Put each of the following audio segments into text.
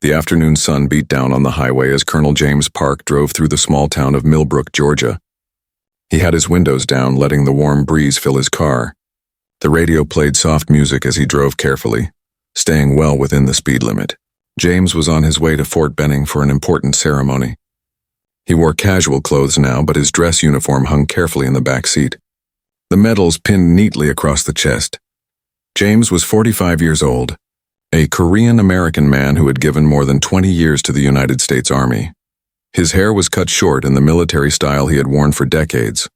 The afternoon sun beat down on the highway as Colonel James Park drove through the small town of Millbrook, Georgia. He had his windows down, letting the warm breeze fill his car. The radio played soft music as he drove carefully, staying well within the speed limit. James was on his way to Fort Benning for an important ceremony. He wore casual clothes now, but his dress uniform hung carefully in the back seat, the medals pinned neatly across the chest. James was 45 years old, a Korean-American man who had given more than 20 years to the United States Army. His hair was cut short in the military style he had worn for decades.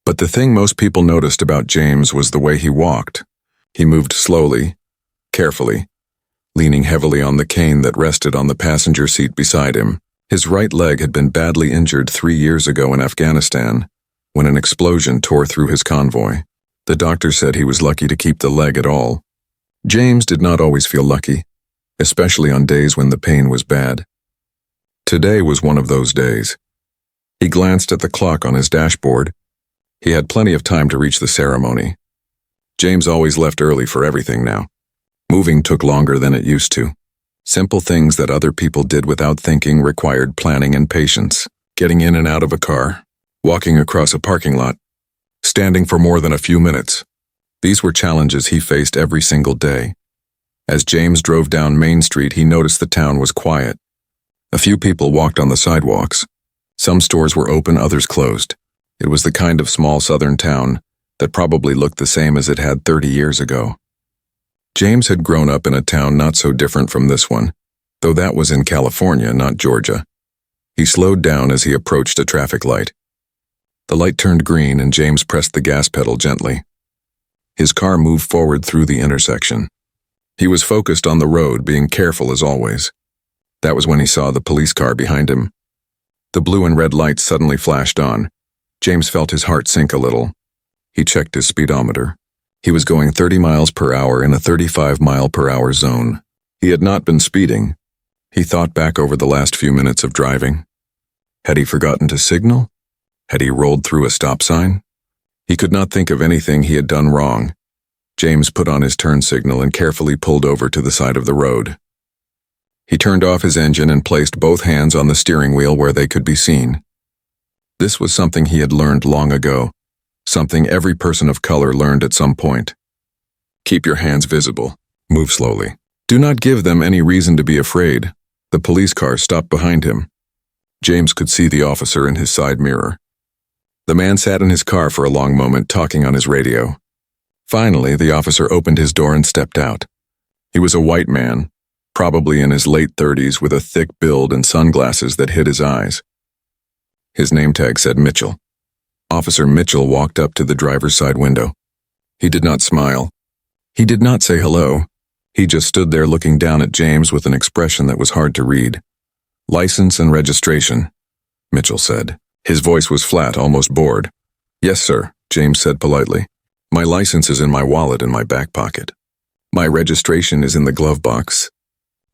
But the thing most people noticed about James was the way he walked. He moved slowly, carefully, leaning heavily on the cane that rested on the passenger seat beside him. His right leg had been badly injured 3 years ago in Afghanistan, when an explosion tore through his convoy. The doctor said he was lucky to keep the leg at all. James did not always feel lucky, especially on days when the pain was bad. Today was one of those days. He glanced at the clock on his dashboard. He had plenty of time to reach the ceremony. James always left early for everything now. Moving took longer than it used to. Simple things that other people did without thinking required planning and patience. Getting in and out of a car, walking across a parking lot, standing for more than a few minutes. These were challenges he faced every single day. As James drove down Main Street, he noticed the town was quiet. A few people walked on the sidewalks. Some stores were open, others closed. It was the kind of small southern town that probably looked the same as it had 30 years ago. James had grown up in a town not so different from this one, though that was in California, not Georgia. He slowed down as he approached a traffic light. The light turned green and James pressed the gas pedal gently. His car moved forward through the intersection. He was focused on the road, being careful as always. That was when he saw the police car behind him. The blue and red lights suddenly flashed on. James felt his heart sink a little. He checked his speedometer. He was going 30 miles per hour in a 35-mile-per-hour zone. He had not been speeding. He thought back over the last few minutes of driving. Had he forgotten to signal? Had he rolled through a stop sign? He could not think of anything he had done wrong. James put on his turn signal and carefully pulled over to the side of the road. He turned off his engine and placed both hands on the steering wheel where they could be seen. This was something he had learned long ago, something every person of color learned at some point. Keep your hands visible. Move slowly. Do not give them any reason to be afraid. The police car stopped behind him. James could see the officer in his side mirror. The man sat in his car for a long moment, talking on his radio. Finally, the officer opened his door and stepped out. He was a white man, probably in his late 30s, with a thick build and sunglasses that hid his eyes. His name tag said Mitchell. Officer Mitchell walked up to the driver's side window. He did not smile. He did not say hello. He just stood there looking down at James with an expression that was hard to read. "License and registration," Mitchell said. His voice was flat, almost bored. "Yes, sir," James said politely. "My license is in my wallet in my back pocket. My registration is in the glove box.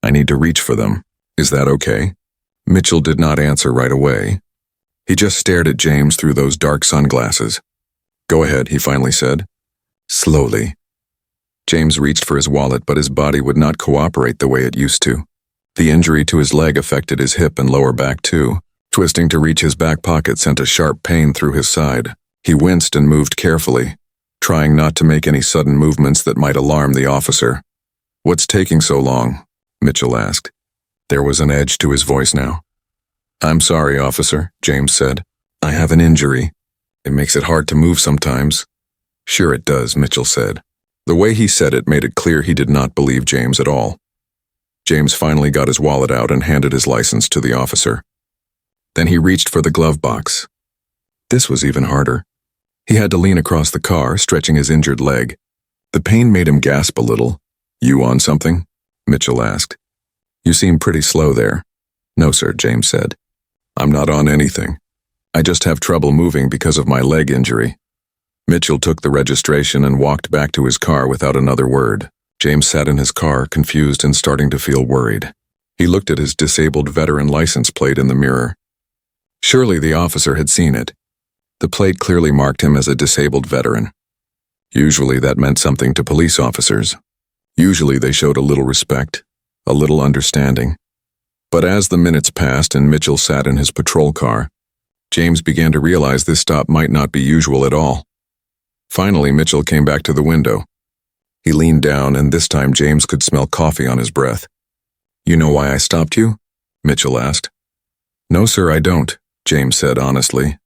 I need to reach for them. Is that okay?" Mitchell did not answer right away. He just stared at James through those dark sunglasses. "Go ahead," he finally said. Slowly. James reached for his wallet, but his body would not cooperate the way it used to. The injury to his leg affected his hip and lower back too. Twisting to reach his back pocket sent a sharp pain through his side. He winced and moved carefully, trying not to make any sudden movements that might alarm the officer. "What's taking so long?" Mitchell asked. There was an edge to his voice now. "I'm sorry, officer," James said. "I have an injury. It makes it hard to move sometimes." "Sure it does," Mitchell said. The way he said it made it clear he did not believe James at all. James finally got his wallet out and handed his license to the officer. Then he reached for the glove box. This was even harder. He had to lean across the car, stretching his injured leg. The pain made him gasp a little. "You on something?" Mitchell asked. "You seem pretty slow there." "No, sir," James said. "I'm not on anything. I just have trouble moving because of my leg injury." Mitchell took the registration and walked back to his car without another word. James sat in his car, confused and starting to feel worried. He looked at his disabled veteran license plate in the mirror. Surely the officer had seen it. The plate clearly marked him as a disabled veteran. Usually that meant something to police officers. Usually they showed a little respect, a little understanding. But as the minutes passed and Mitchell sat in his patrol car, James began to realize this stop might not be usual at all. Finally, Mitchell came back to the window. He leaned down, and this time James could smell coffee on his breath. "You know why I stopped you?" Mitchell asked. "No, sir, I don't," James said honestly.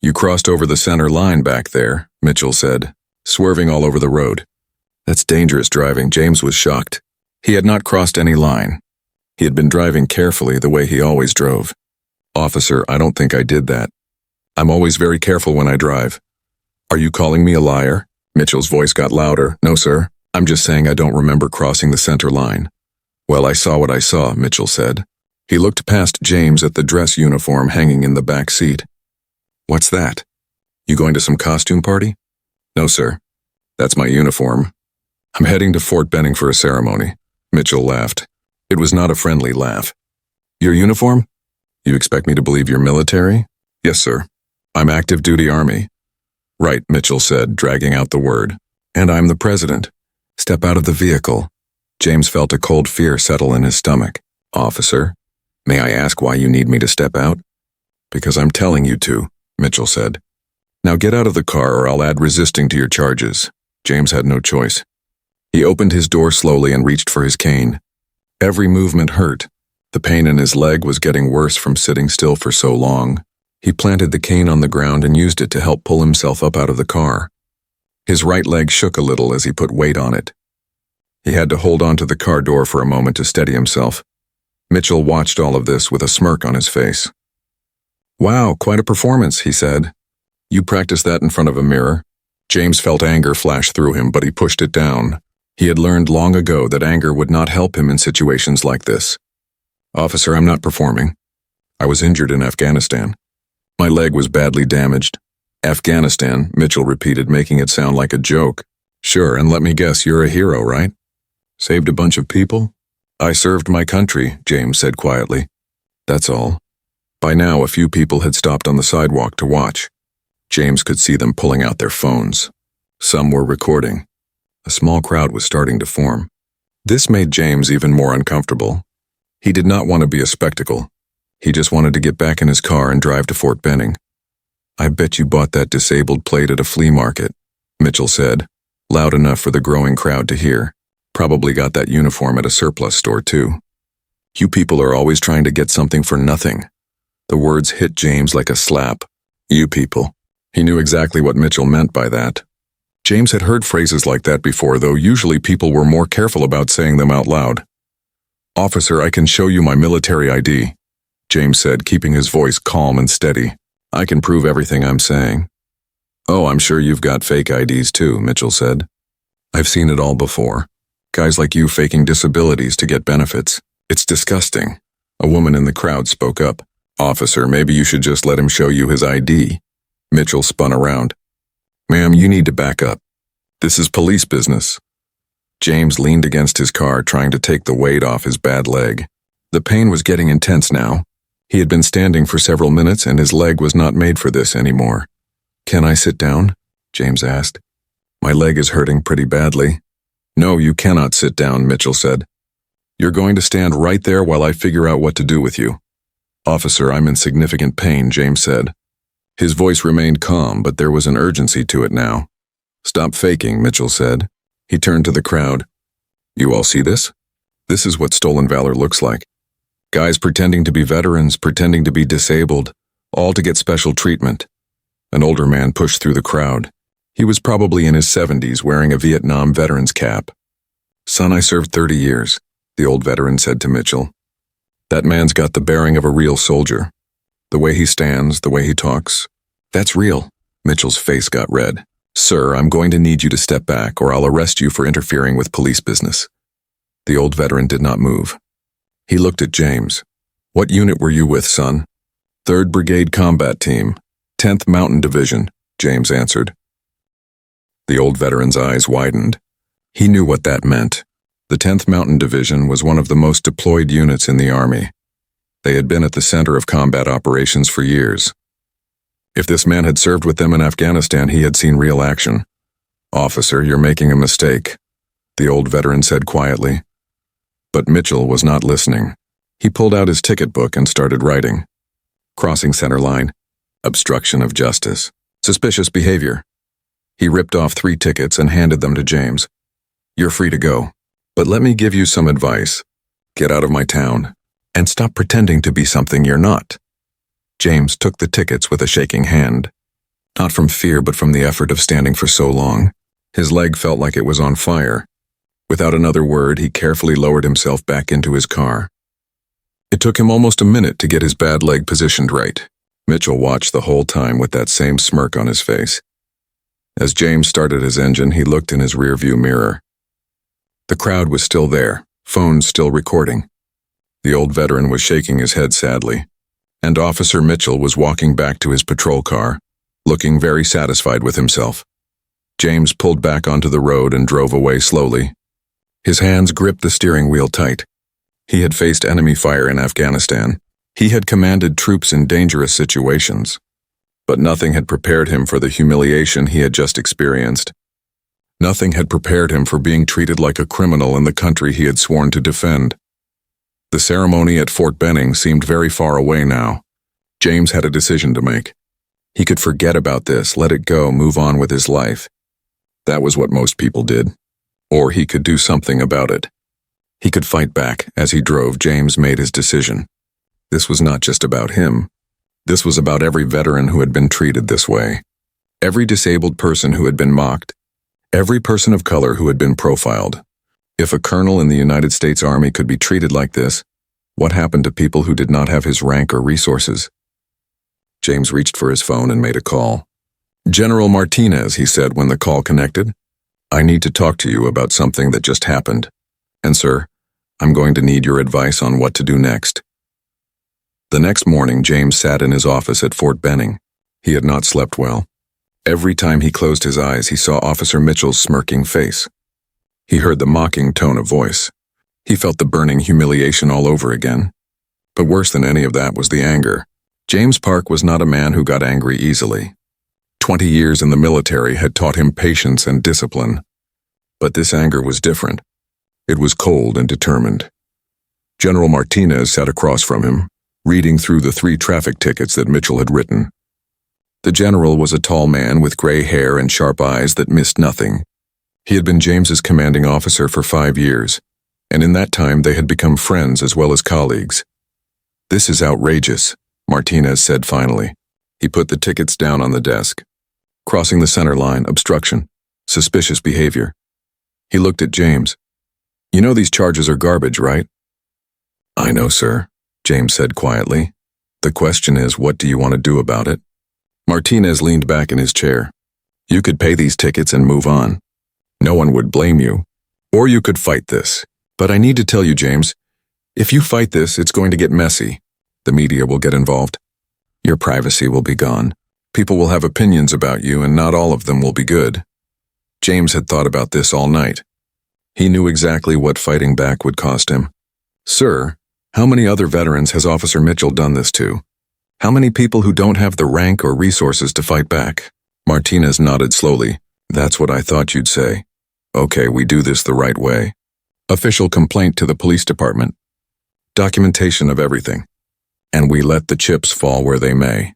"You crossed over the center line back there," Mitchell said, swerving all over the road. "That's dangerous driving." James was shocked. He had not crossed any line. He had been driving carefully the way he always drove. "Officer, I don't think I did that. I'm always very careful when I drive." "Are you calling me a liar?" Mitchell's voice got louder. "No, sir. I'm just saying I don't remember crossing the center line." "Well, I saw what I saw," Mitchell said. He looked past James at the dress uniform hanging in the back seat. "What's that? You going to some costume party?" "No, sir. That's my uniform. I'm heading to Fort Benning for a ceremony." Mitchell laughed. It was not a friendly laugh. "Your uniform? You expect me to believe you're military?" "Yes, sir. I'm active duty Army." "Right," Mitchell said, dragging out the word. "And I'm the president." "Step out of the vehicle." James felt a cold fear settle in his stomach. "Officer, may I ask why you need me to step out?" "Because I'm telling you to," Mitchell said. "Now get out of the car or I'll add resisting to your charges." James had no choice. He opened his door slowly and reached for his cane. Every movement hurt. The pain in his leg was getting worse from sitting still for so long. He planted the cane on the ground and used it to help pull himself up out of the car. His right leg shook a little as he put weight on it. He had to hold on to the car door for a moment to steady himself. Mitchell watched all of this with a smirk on his face. "Wow, quite a performance," he said. "You practiced that in front of a mirror?" James felt anger flash through him, but he pushed it down. He had learned long ago that anger would not help him in situations like this. "Officer, I'm not performing. I was injured in Afghanistan. My leg was badly damaged." "Afghanistan," Mitchell repeated, making it sound like a joke. "Sure, and let me guess, you're a hero, right? Saved a bunch of people?" "I served my country," James said quietly. "That's all." By now, a few people had stopped on the sidewalk to watch. James could see them pulling out their phones. Some were recording. A small crowd was starting to form. This made James even more uncomfortable. He did not want to be a spectacle. He just wanted to get back in his car and drive to Fort Benning. "I bet you bought that disabled plate at a flea market," Mitchell said, loud enough for the growing crowd to hear. "Probably got that uniform at a surplus store, too. You people are always trying to get something for nothing." The words hit James like a slap. "You people." He knew exactly what Mitchell meant by that. James had heard phrases like that before, though usually people were more careful about saying them out loud. "Officer, I can show you my military ID," James said, keeping his voice calm and steady. "I can prove everything I'm saying." "Oh, I'm sure you've got fake IDs too," Mitchell said. "I've seen it all before. Guys like you faking disabilities to get benefits. It's disgusting." A woman in the crowd spoke up. "Officer, maybe you should just let him show you his ID." Mitchell spun around. "Ma'am, you need to back up. This is police business." James leaned against his car, trying to take the weight off his bad leg. The pain was getting intense now. He had been standing for several minutes and his leg was not made for this anymore. "Can I sit down?" James asked. "My leg is hurting pretty badly." "No, you cannot sit down," Mitchell said. "You're going to stand right there while I figure out what to do with you." "Officer, I'm in significant pain," James said. His voice remained calm, but there was an urgency to it now. "Stop faking," Mitchell said. He turned to the crowd. "You all see this? This is what stolen valor looks like. Guys pretending to be veterans, pretending to be disabled, all to get special treatment." An older man pushed through the crowd. He was probably in his 70s, wearing a Vietnam veteran's cap. "Son, I served 30 years, the old veteran said to Mitchell. "That man's got the bearing of a real soldier. The way he stands, the way he talks. That's real." Mitchell's face got red. "Sir, I'm going to need you to step back or I'll arrest you for interfering with police business." The old veteran did not move. He looked at James. "What unit were you with, son?" 3rd Brigade Combat Team, 10th Mountain Division," James answered. The old veteran's eyes widened. He knew what that meant. The 10th Mountain Division was one of the most deployed units in the Army. They had been at the center of combat operations for years. If this man had served with them in Afghanistan, he had seen real action. "Officer, you're making a mistake," the old veteran said quietly. But Mitchell was not listening. He pulled out his ticket book and started writing. Crossing center line, obstruction of justice, suspicious behavior. He ripped off 3 tickets and handed them to James. You're free to go, but let me give you some advice. Get out of my town, and stop pretending to be something you're not. James took the tickets with a shaking hand. Not from fear, but from the effort of standing for so long. His leg felt like it was on fire. Without another word, he carefully lowered himself back into his car. It took him almost a minute to get his bad leg positioned right. Mitchell watched the whole time with that same smirk on his face. As James started his engine, he looked in his rearview mirror. The crowd was still there, phones still recording. The old veteran was shaking his head sadly, and Officer Mitchell was walking back to his patrol car, looking very satisfied with himself. James pulled back onto the road and drove away slowly. His hands gripped the steering wheel tight. He had faced enemy fire in Afghanistan. He had commanded troops in dangerous situations. But nothing had prepared him for the humiliation he had just experienced. Nothing had prepared him for being treated like a criminal in the country he had sworn to defend. The ceremony at Fort Benning seemed very far away now. James had a decision to make. He could forget about this, let it go, move on with his life. That was what most people did. Or he could do something about it. He could fight back. As he drove, James made his decision. This was not just about him. This was about every veteran who had been treated this way. Every disabled person who had been mocked. Every person of color who had been profiled. If a colonel in the United States Army could be treated like this, what happened to people who did not have his rank or resources? James reached for his phone and made a call. General Martinez, he said when the call connected. I need to talk to you about something that just happened. And sir, I'm going to need your advice on what to do next. The next morning, James sat in his office at Fort Benning. He had not slept well. Every time he closed his eyes, he saw Officer Mitchell's smirking face. He heard the mocking tone of voice. He felt the burning humiliation all over again. But worse than any of that was the anger. James Park was not a man who got angry easily. 20 years in the military had taught him patience and discipline. But this anger was different. It was cold and determined. General Martinez sat across from him, reading through the 3 traffic tickets that Mitchell had written. The general was a tall man with gray hair and sharp eyes that missed nothing. He had been James's commanding officer for 5 years, and in that time they had become friends as well as colleagues. This is outrageous, Martinez said finally. He put the tickets down on the desk. Crossing the center line, obstruction, suspicious behavior. He looked at James. You know these charges are garbage, right? I know, sir, James said quietly. The question is, what do you want to do about it? Martinez leaned back in his chair. You could pay these tickets and move on. No one would blame you. Or you could fight this. But I need to tell you, James, if you fight this, it's going to get messy. The media will get involved. Your privacy will be gone. People will have opinions about you, and not all of them will be good. James had thought about this all night. He knew exactly what fighting back would cost him. Sir, how many other veterans has Officer Mitchell done this to? How many people who don't have the rank or resources to fight back? Martinez nodded slowly. That's what I thought you'd say. Okay, we do this the right way. Official complaint to the police department. Documentation of everything. And we let the chips fall where they may.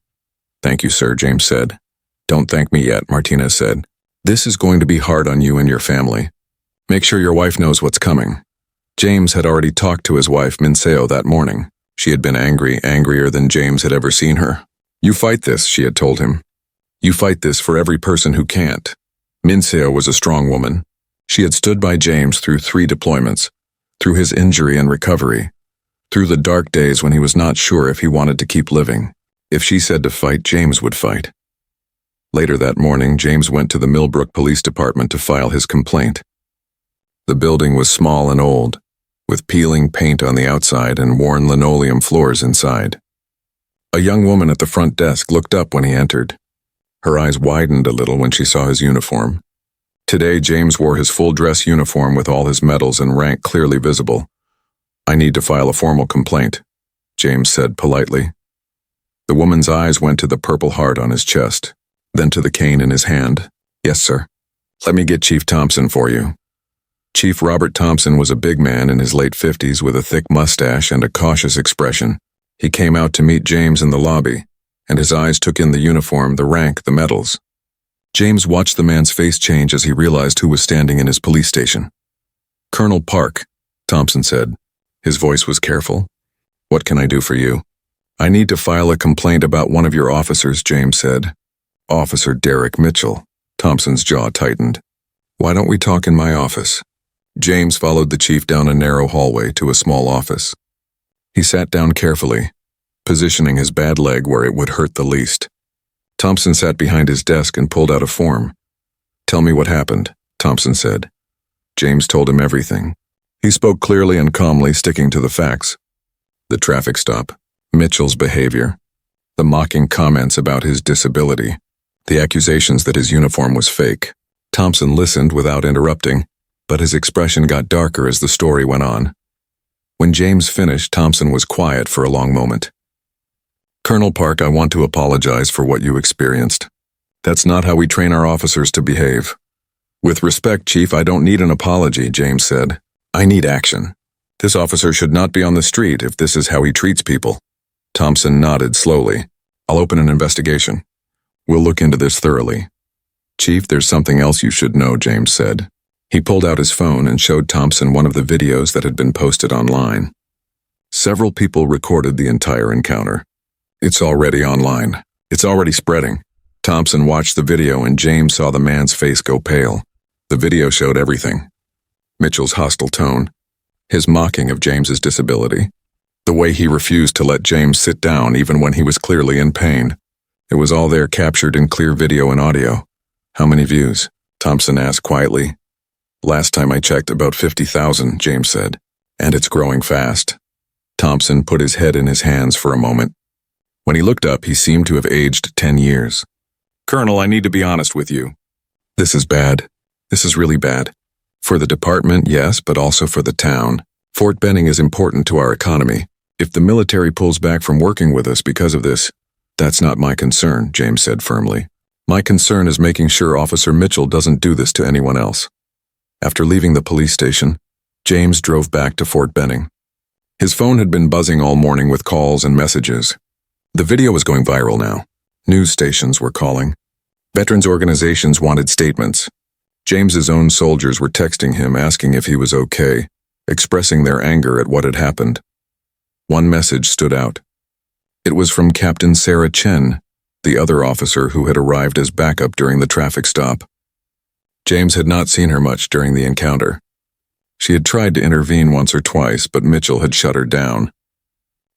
Thank you, sir, James said. Don't thank me yet, Martinez said. This is going to be hard on you and your family. Make sure your wife knows what's coming. James had already talked to his wife, Minseo, that morning. She had been angry, angrier than James had ever seen her. You fight this, she had told him. You fight this for every person who can't. Minseo was a strong woman. She had stood by James through 3 deployments, through his injury and recovery, through the dark days when he was not sure if he wanted to keep living. If she said to fight, James would fight. Later that morning, James went to the Millbrook Police Department to file his complaint. The building was small and old, with peeling paint on the outside and worn linoleum floors inside. A young woman at the front desk looked up when he entered. Her eyes widened a little when she saw his uniform. Today, James wore his full-dress uniform with all his medals and rank clearly visible. I need to file a formal complaint, James said politely. The woman's eyes went to the purple heart on his chest, then to the cane in his hand. Yes, sir. Let me get Chief Thompson for you. Chief Robert Thompson was a big man in his late 50s with a thick mustache and a cautious expression. He came out to meet James in the lobby, and his eyes took in the uniform, the rank, the medals. James watched the man's face change as he realized who was standing in his police station. "Colonel Park," Thompson said. His voice was careful. "What can I do for you?" "I need to file a complaint about one of your officers," James said. "Officer Derek Mitchell." Thompson's jaw tightened. "Why don't we talk in my office?" James followed the chief down a narrow hallway to a small office. He sat down carefully, positioning his bad leg where it would hurt the least. Thompson sat behind his desk and pulled out a form. "Tell me what happened," Thompson said. James told him everything. He spoke clearly and calmly, sticking to the facts. The traffic stop, Mitchell's behavior, the mocking comments about his disability, the accusations that his uniform was fake. Thompson listened without interrupting, but his expression got darker as the story went on. When James finished, Thompson was quiet for a long moment. "Colonel Park, I want to apologize for what you experienced. That's not how we train our officers to behave." "With respect, Chief, I don't need an apology," James said. "I need action. This officer should not be on the street if this is how he treats people." Thompson nodded slowly. "I'll open an investigation. We'll look into this thoroughly." "Chief, there's something else you should know," James said. He pulled out his phone and showed Thompson one of the videos that had been posted online. Several people recorded the entire encounter. "It's already online. It's already spreading." Thompson watched the video and James saw the man's face go pale. The video showed everything. Mitchell's hostile tone, his mocking of James's disability, the way he refused to let James sit down even when he was clearly in pain. It was all there, captured in clear video and audio. "How many views?" Thompson asked quietly. "Last time I checked, about 50,000, James said. "And it's growing fast." Thompson put his head in his hands for a moment. When he looked up, he seemed to have aged 10 years. "Colonel, I need to be honest with you. This is bad. This is really bad. For the department, yes, but also for the town. Fort Benning is important to our economy. If the military pulls back from working with us because of this, that's not my concern," James said firmly. "My concern is making sure Officer Mitchell doesn't do this to anyone else." After leaving the police station, James drove back to Fort Benning. His phone had been buzzing all morning with calls and messages. The video was going viral now. News stations were calling. Veterans organizations wanted statements. James's own soldiers were texting him asking if he was okay, expressing their anger at what had happened. One message stood out. It was from Captain Sarah Chen, the other officer who had arrived as backup during the traffic stop. James had not seen her much during the encounter. She had tried to intervene once or twice, but Mitchell had shut her down.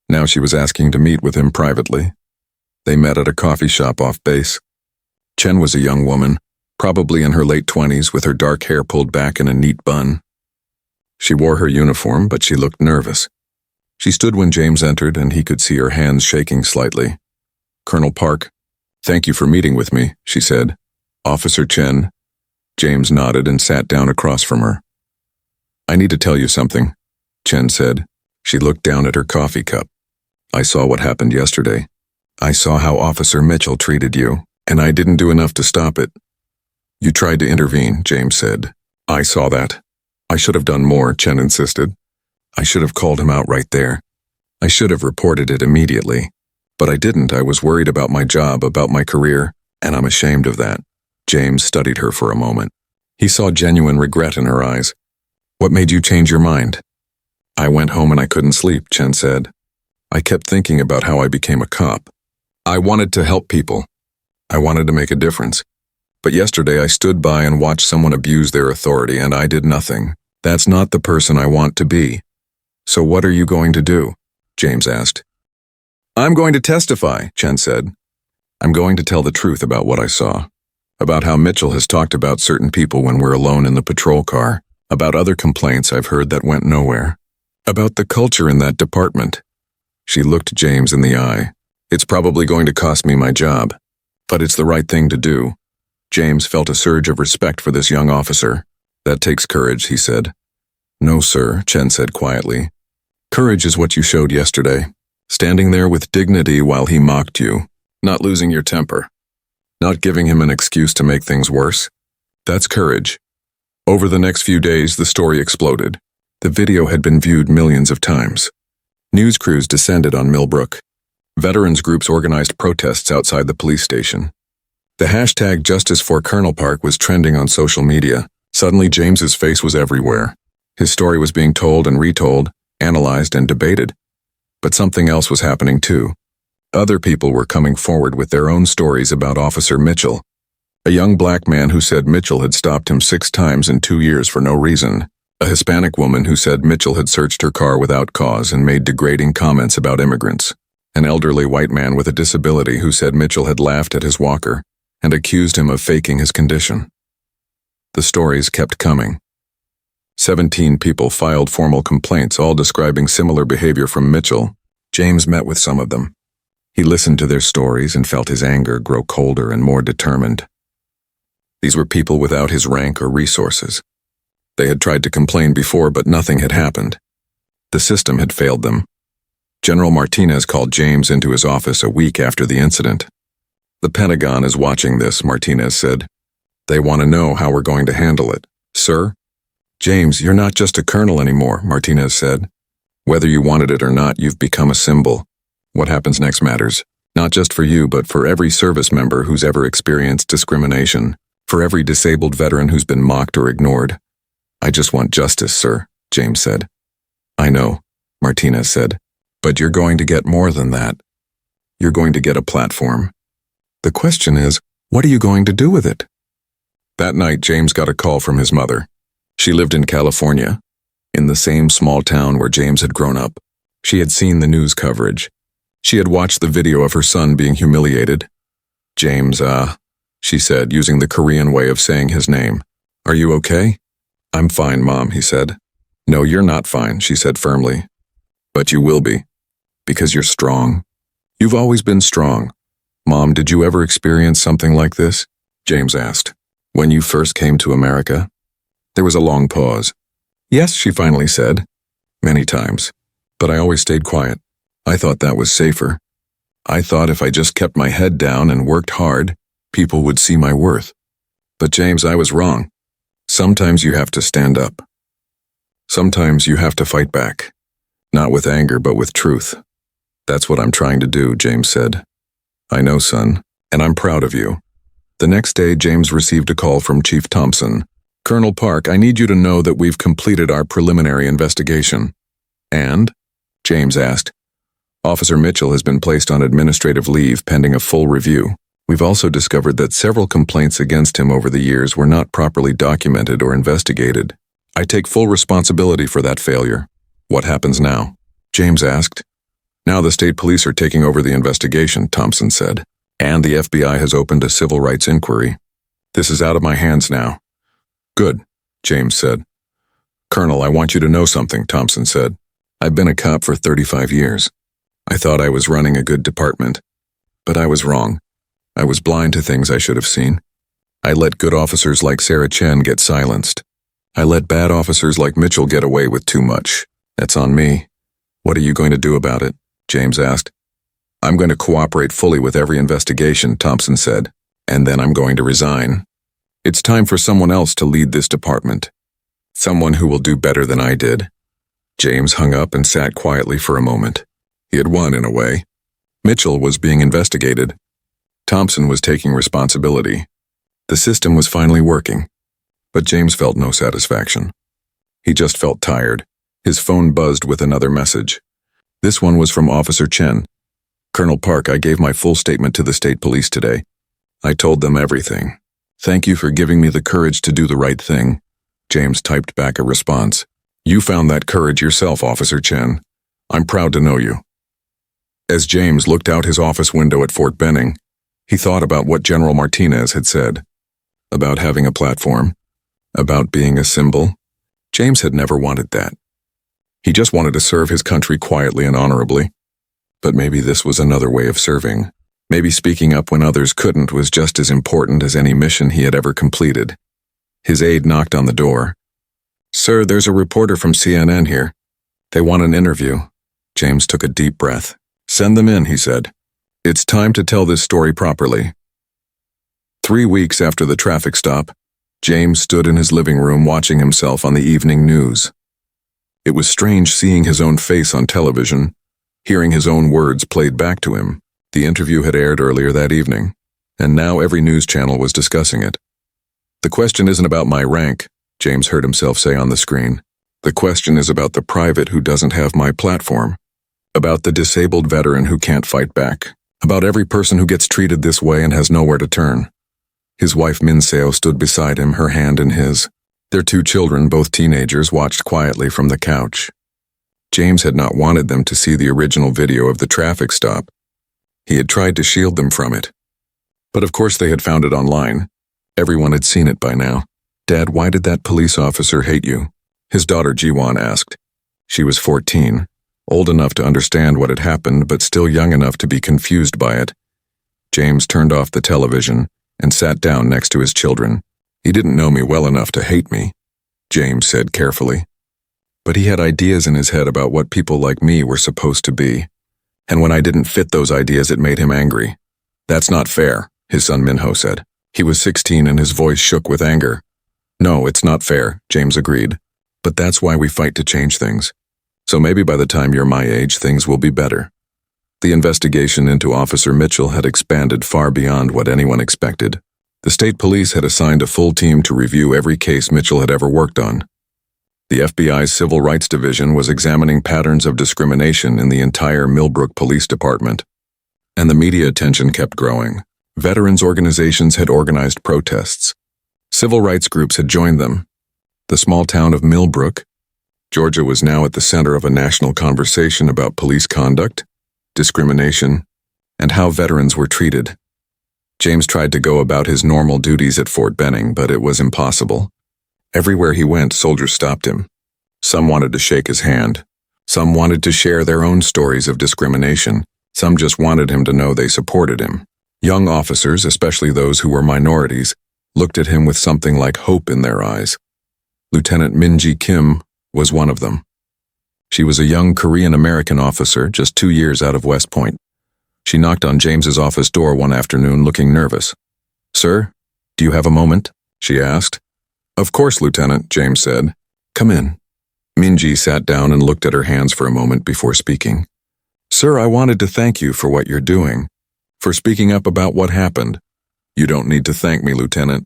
Now she was asking to meet with him privately. They met at a coffee shop off base. Chen was a young woman, probably in her late 20s, with her dark hair pulled back in a neat bun. She wore her uniform, but she looked nervous. She stood when James entered, and he could see her hands shaking slightly. "Colonel Park, thank you for meeting with me," she said. "Officer Chen." James nodded and sat down across from her. "I need to tell you something," Chen said. She looked down at her coffee cup. "I saw what happened yesterday. I saw how Officer Mitchell treated you, and I didn't do enough to stop it." "You tried to intervene," James said. "I saw that. I should have done more," Chen insisted. "I should have called him out right there. I should have reported it immediately. But I didn't. I was worried about my job, about my career, and I'm ashamed of that." James studied her for a moment. He saw genuine regret in her eyes. "What made you change your mind?" "I went home and I couldn't sleep," Chen said. "I kept thinking about how I became a cop. I wanted to help people. I wanted to make a difference. But yesterday I stood by and watched someone abuse their authority, and I did nothing. That's not the person I want to be." "So what are you going to do?" James asked. "I'm going to testify," Chen said. "I'm going to tell the truth about what I saw. About how Mitchell has talked about certain people when we're alone in the patrol car. About other complaints I've heard that went nowhere. About the culture in that department." She looked James in the eye. "It's probably going to cost me my job, but it's the right thing to do." James felt a surge of respect for this young officer. "That takes courage," he said. "No, sir," Chen said quietly. "Courage is what you showed yesterday. Standing there with dignity while he mocked you. Not losing your temper. Not giving him an excuse to make things worse. That's courage. Over the next few days, the story exploded. The video had been viewed millions of times. News crews descended on Millbrook. Veterans groups organized protests outside the police station. The hashtag Justice for Colonel Park was trending on social media. Suddenly, James's face was everywhere. His story was being told and retold, analyzed and debated. But something else was happening too. Other people were coming forward with their own stories about Officer Mitchell, a young black man who said Mitchell had stopped him 6 times in 2 years for no reason, a Hispanic woman who said Mitchell had searched her car without cause and made degrading comments about immigrants, an elderly white man with a disability who said Mitchell had laughed at his walker and accused him of faking his condition. The stories kept coming. 17 people filed formal complaints, all describing similar behavior from Mitchell. James met with some of them. He listened to their stories and felt his anger grow colder and more determined. These were people without his rank or resources. They had tried to complain before, but nothing had happened. The system had failed them. General Martinez called James into his office a week after the incident. "The Pentagon is watching this," Martinez said. "They want to know how we're going to handle it." "Sir?" "James, you're not just a colonel anymore," Martinez said. "Whether you wanted it or not, you've become a symbol. What happens next matters, not just for you, but for every service member who's ever experienced discrimination, for every disabled veteran who's been mocked or ignored." "I just want justice, sir," James said. "I know," Martinez said, "but you're going to get more than that. You're going to get a platform. The question is, what are you going to do with it?" That night, James got a call from his mother. She lived in California, in the same small town where James had grown up. She had seen the news coverage. She had watched the video of her son being humiliated. "James, she said, using the Korean way of saying his name. "Are you okay?" "I'm fine, Mom," he said. "No, you're not fine," she said firmly. "But you will be, because you're strong. You've always been strong." "Mom, did you ever experience something like this?" James asked. "When you first came to America?" There was a long pause. "Yes," she finally said. "Many times. But I always stayed quiet. I thought that was safer. I thought if I just kept my head down and worked hard, people would see my worth. But James, I was wrong. Sometimes you have to stand up. Sometimes you have to fight back. Not with anger, but with truth. That's what I'm trying to do," James said. "I know, son, and I'm proud of you." The next day, James received a call from Chief Thompson. "Colonel Park, I need you to know that we've completed our preliminary investigation." "And?" James asked. "Officer Mitchell has been placed on administrative leave pending a full review. We've also discovered that several complaints against him over the years were not properly documented or investigated. I take full responsibility for that failure." "What happens now?" James asked. "Now the state police are taking over the investigation," Thompson said, "and the FBI has opened a civil rights inquiry. This is out of my hands now." "Good," James said. "Colonel, I want you to know something," Thompson said. "I've been a cop for 35 years. I thought I was running a good department. But I was wrong. I was blind to things I should have seen. I let good officers like Sarah Chen get silenced. I let bad officers like Mitchell get away with too much. That's on me." "What are you going to do about it?" James asked. "I'm going to cooperate fully with every investigation," Thompson said, "and then I'm going to resign. It's time for someone else to lead this department. Someone who will do better than I did." James hung up and sat quietly for a moment. He had won in a way. Mitchell was being investigated. Thompson was taking responsibility. The system was finally working. But James felt no satisfaction. He just felt tired. His phone buzzed with another message. This one was from Officer Chen. "Colonel Park, I gave my full statement to the state police today. I told them everything. Thank you for giving me the courage to do the right thing." James typed back a response. "You found that courage yourself, Officer Chen. I'm proud to know you." As James looked out his office window at Fort Benning, he thought about what General Martinez had said. About having a platform. About being a symbol. James had never wanted that. He just wanted to serve his country quietly and honorably. But maybe this was another way of serving. Maybe speaking up when others couldn't was just as important as any mission he had ever completed. His aide knocked on the door. "Sir, there's a reporter from CNN here. They want an interview." James took a deep breath. "Send them in," he said. "It's time to tell this story properly." 3 weeks after the traffic stop, James stood in his living room watching himself on the evening news. It was strange seeing his own face on television, hearing his own words played back to him. The interview had aired earlier that evening, and now every news channel was discussing it. "The question isn't about my rank," James heard himself say on the screen. "The question is about the private who doesn't have my platform, about the disabled veteran who can't fight back, about every person who gets treated this way and has nowhere to turn." His wife Minseo stood beside him, her hand in his. Their 2 children, both teenagers, watched quietly from the couch. James had not wanted them to see the original video of the traffic stop. He had tried to shield them from it. But of course they had found it online. Everyone had seen it by now. "Dad, why did that police officer hate you?" his daughter Jiwon asked. She was 14, old enough to understand what had happened but still young enough to be confused by it. James turned off the television and sat down next to his children. "He didn't know me well enough to hate me," James said carefully. "But he had ideas in his head about what people like me were supposed to be. And when I didn't fit those ideas, it made him angry." "That's not fair," his son Minho said. He was 16 and his voice shook with anger. "No, it's not fair," James agreed. "But that's why we fight to change things. So maybe by the time you're my age, things will be better." The investigation into Officer Mitchell had expanded far beyond what anyone expected. The state police had assigned a full team to review every case Mitchell had ever worked on. The FBI's Civil Rights Division was examining patterns of discrimination in the entire Millbrook Police Department. And the media attention kept growing. Veterans organizations had organized protests. Civil rights groups had joined them. The small town of Millbrook, Georgia, was now at the center of a national conversation about police conduct, discrimination, and how veterans were treated. James tried to go about his normal duties at Fort Benning, but it was impossible. Everywhere he went, soldiers stopped him. Some wanted to shake his hand. Some wanted to share their own stories of discrimination. Some just wanted him to know they supported him. Young officers, especially those who were minorities, looked at him with something like hope in their eyes. Lieutenant Minji Kim was one of them. She was a young Korean-American officer, just 2 years out of West Point. She knocked on James's office door one afternoon looking nervous. "Sir, do you have a moment?" she asked. "Of course, Lieutenant," James said. "Come in." Minji sat down and looked at her hands for a moment before speaking. "Sir, I wanted to thank you for what you're doing, for speaking up about what happened." "You don't need to thank me, Lieutenant."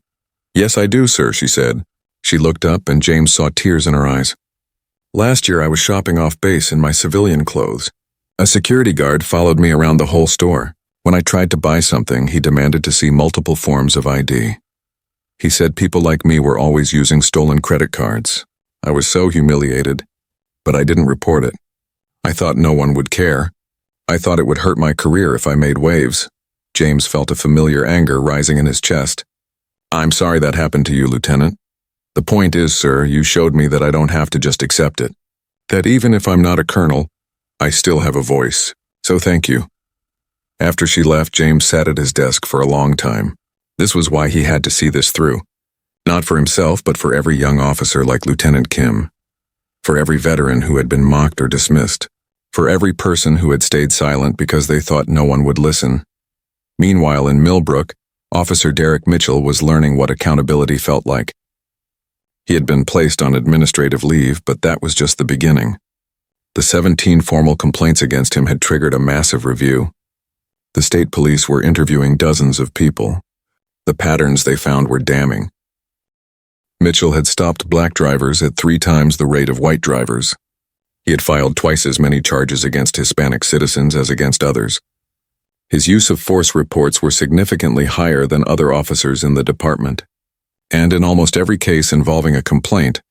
"Yes, I do, sir," she said. She looked up and James saw tears in her eyes. "Last year I was shopping off base in my civilian clothes. A security guard followed me around the whole store. When I tried to buy something, he demanded to see multiple forms of ID. He said people like me were always using stolen credit cards. I was so humiliated, but I didn't report it. I thought no one would care. I thought it would hurt my career if I made waves." James felt a familiar anger rising in his chest. "I'm sorry that happened to you, Lieutenant. The point is, sir, you showed me that I don't have to just accept it. That even if I'm not a colonel, I still have a voice. So thank you." After she left, James sat at his desk for a long time. This was why he had to see this through. Not for himself, but for every young officer like Lieutenant Kim. For every veteran who had been mocked or dismissed. For every person who had stayed silent because they thought no one would listen. Meanwhile, in Millbrook, Officer Derek Mitchell was learning what accountability felt like. He had been placed on administrative leave, but that was just the beginning. The 17 formal complaints against him had triggered a massive review. The state police were interviewing dozens of people. The patterns they found were damning. Mitchell had stopped black drivers at 3 times the rate of white drivers. He had filed twice as many charges against Hispanic citizens as against others. His use of force reports were significantly higher than other officers in the department. And in almost every case involving a complaint,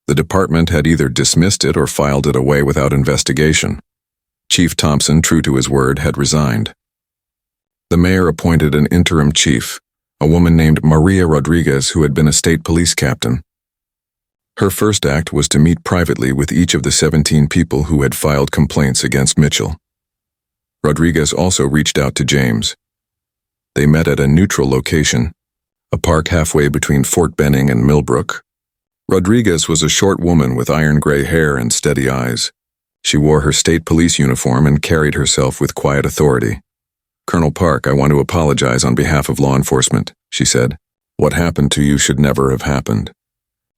the department had either dismissed it or filed it away without investigation. Chief Thompson, true to his word, had resigned. The mayor appointed an interim chief, a woman named Maria Rodriguez, who had been a state police captain. Her first act was to meet privately with each of the 17 people who had filed complaints against Mitchell. Rodriguez also reached out to James. They met at a neutral location, a park halfway between Fort Benning and Millbrook. Rodriguez was a short woman with iron-gray hair and steady eyes. She wore her state police uniform and carried herself with quiet authority. "Colonel Park, I want to apologize on behalf of law enforcement," she said. What happened to you should never have happened.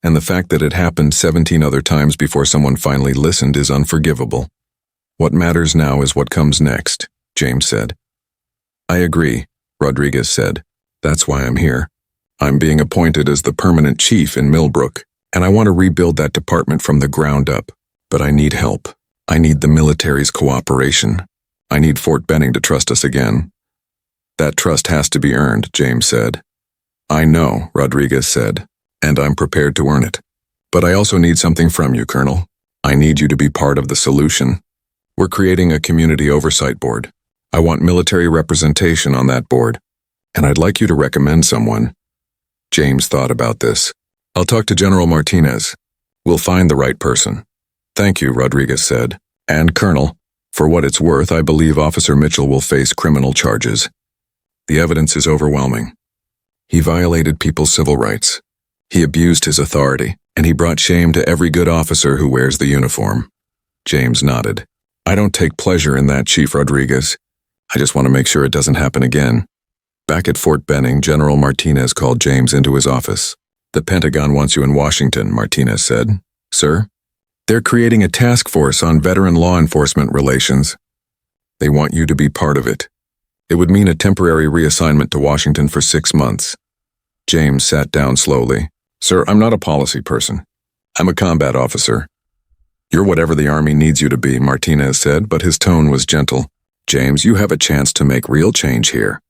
And the fact that it happened 17 other times before someone finally listened is unforgivable. What matters now is what comes next, James said. I agree, Rodriguez said. That's why I'm here. I'm being appointed as the permanent chief in Millbrook, and I want to rebuild that department from the ground up. But I need help. I need the military's cooperation. I need Fort Benning to trust us again. That trust has to be earned, James said. I know, Rodriguez said, and I'm prepared to earn it. But I also need something from you, Colonel. I need you to be part of the solution. We're creating a community oversight board. I want military representation on that board, and I'd like you to recommend someone. James thought about this. I'll talk to General Martinez. We'll find the right person. Thank you, Rodriguez said. And Colonel, for what it's worth, I believe Officer Mitchell will face criminal charges. The evidence is overwhelming. He violated people's civil rights. He abused his authority, and he brought shame to every good officer who wears the uniform. James nodded. I don't take pleasure in that, Chief Rodriguez. I just want to make sure it doesn't happen again. Back at Fort Benning, General Martinez called James into his office. The Pentagon wants you in Washington, Martinez said. Sir? They're creating a task force on veteran law enforcement relations. They want you to be part of it. It would mean a temporary reassignment to Washington for 6 months. James sat down slowly. Sir, I'm not a policy person. I'm a combat officer. You're whatever the Army needs you to be, Martinez said, but his tone was gentle. James, you have a chance to make real change here.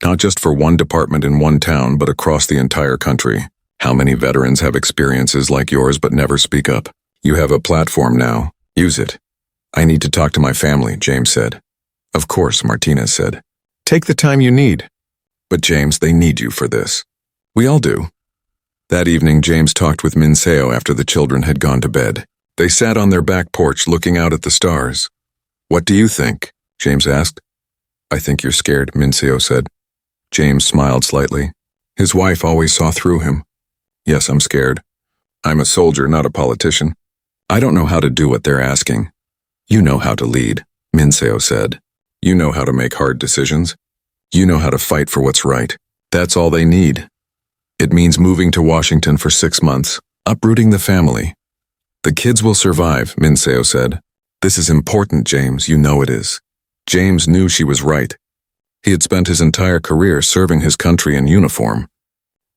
Not just for one department in one town, but across the entire country. How many veterans have experiences like yours but never speak up? You have a platform now. Use it. I need to talk to my family, James said. Of course, Martinez said. Take the time you need. But James, they need you for this. We all do. That evening, James talked with Minseo after the children had gone to bed. They sat on their back porch looking out at the stars. What do you think? James asked. I think you're scared, Minseo said. James smiled slightly. His wife always saw through him. Yes, I'm scared. I'm a soldier, not a politician. I don't know how to do what they're asking. You know how to lead, Minseo said. You know how to make hard decisions. You know how to fight for what's right. That's all they need. It means moving to Washington for 6 months, uprooting the family. The kids will survive, Minseo said. This is important, James, you know it is. James knew she was right. He had spent his entire career serving his country in uniform.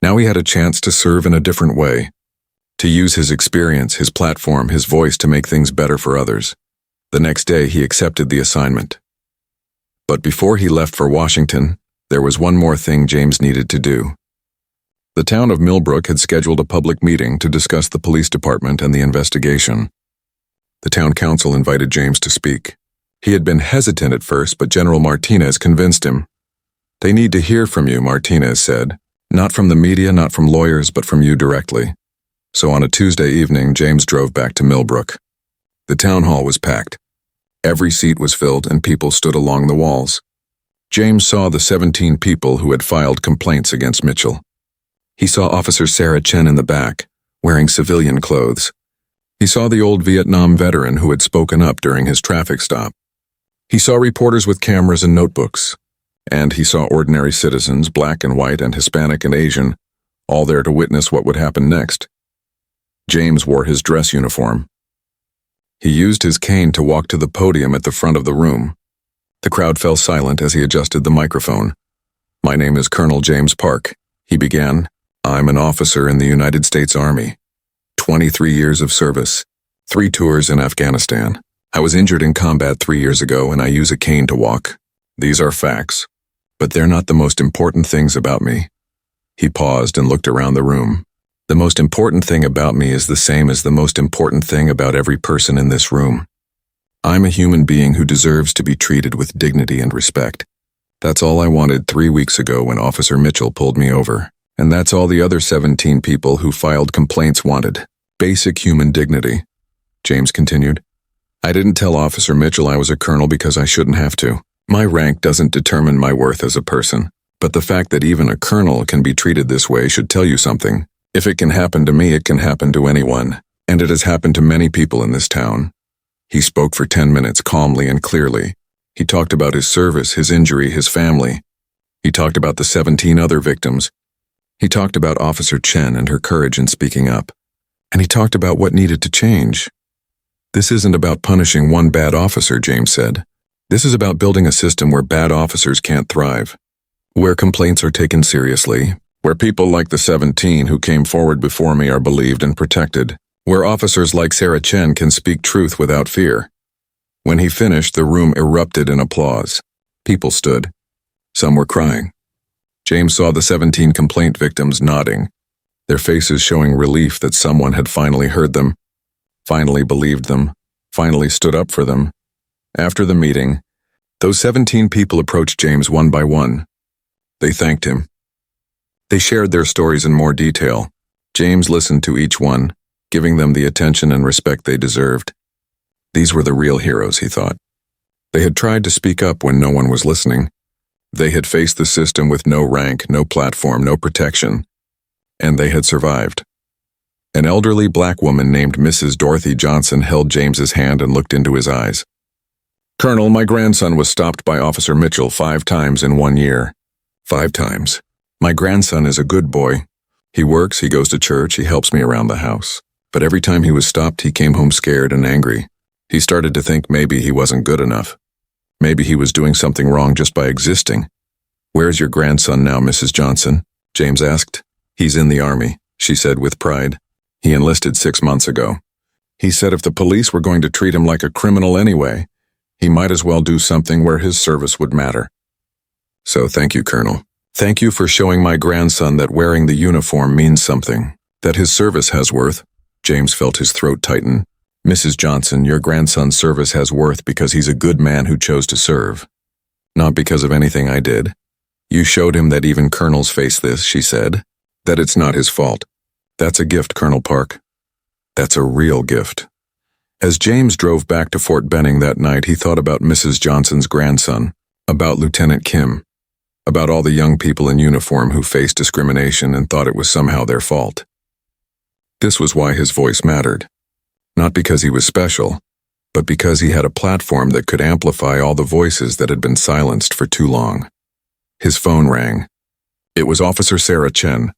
Now he had a chance to serve in a different way, to use his experience, his platform, his voice to make things better for others. The next day, he accepted the assignment. But before he left for Washington, there was one more thing James needed to do. The town of Millbrook had scheduled a public meeting to discuss the police department and the investigation. The town council invited James to speak. He had been hesitant at first, but General Martinez convinced him. They need to hear from you, Martinez said. Not from the media, not from lawyers, but from you directly. So on a Tuesday evening, James drove back to Millbrook. The town hall was packed. Every seat was filled and people stood along the walls. James saw the 17 people who had filed complaints against Mitchell. He saw Officer Sarah Chen in the back, wearing civilian clothes. He saw the old Vietnam veteran who had spoken up during his traffic stop. He saw reporters with cameras and notebooks. And he saw ordinary citizens, black and white and Hispanic and Asian, all there to witness what would happen next. James wore his dress uniform. He used his cane to walk to the podium at the front of the room. The crowd fell silent as he adjusted the microphone. My name is Colonel James Park, he began. I'm an officer in the United States Army. 23 years of service, 3 tours in Afghanistan. I was injured in combat 3 years ago and I use a cane to walk. These are facts, but they're not the most important things about me. He paused and looked around the room. The most important thing about me is the same as the most important thing about every person in this room. I'm a human being who deserves to be treated with dignity and respect. That's all I wanted 3 weeks ago when Officer Mitchell pulled me over. And that's all the other 17 people who filed complaints wanted. Basic human dignity. James continued. I didn't tell Officer Mitchell I was a colonel because I shouldn't have to. My rank doesn't determine my worth as a person. But the fact that even a colonel can be treated this way should tell you something. If it can happen to me, it can happen to anyone. And it has happened to many people in this town. He spoke for 10 minutes calmly and clearly. He talked about his service, his injury, his family. He talked about the 17 other victims. He talked about Officer Chen and her courage in speaking up. And he talked about what needed to change. This isn't about punishing one bad officer, James said. This is about building a system where bad officers can't thrive, where complaints are taken seriously, where people like the 17 who came forward before me are believed and protected, where officers like Sarah Chen can speak truth without fear. When he finished, the room erupted in applause. People stood. Some were crying. James saw the 17 complaint victims nodding, their faces showing relief that someone had finally heard them, finally believed them, finally stood up for them. After the meeting, those 17 people approached James one by one. They thanked him. They shared their stories in more detail. James listened to each one, giving them the attention and respect they deserved. These were the real heroes, he thought. They had tried to speak up when no one was listening. They had faced the system with no rank, no platform, no protection. And they had survived. An elderly black woman named Mrs. Dorothy Johnson held James's hand and looked into his eyes. "Colonel, my grandson was stopped by Officer Mitchell 5 times in 1 year. 5 times. My grandson is a good boy. He works, he goes to church, he helps me around the house. But every time he was stopped, he came home scared and angry. He started to think maybe he wasn't good enough. Maybe he was doing something wrong just by existing." "Where's your grandson now, Mrs. Johnson?" James asked. "He's in the Army," she said with pride. "He enlisted 6 months ago. He said if the police were going to treat him like a criminal anyway, he might as well do something where his service would matter. So thank you, Colonel. Thank you for showing my grandson that wearing the uniform means something, that his service has worth." James felt his throat tighten. "Mrs. Johnson, your grandson's service has worth because he's a good man who chose to serve. Not because of anything I did. You showed him that even colonels face this," she said. "That it's not his fault. That's a gift, Colonel Park. That's a real gift." As James drove back to Fort Benning that night, he thought about Mrs. Johnson's grandson, about Lieutenant Kim, about all the young people in uniform who faced discrimination and thought it was somehow their fault. This was why his voice mattered. Not because he was special, but because he had a platform that could amplify all the voices that had been silenced for too long. His phone rang. It was Officer Sarah Chen.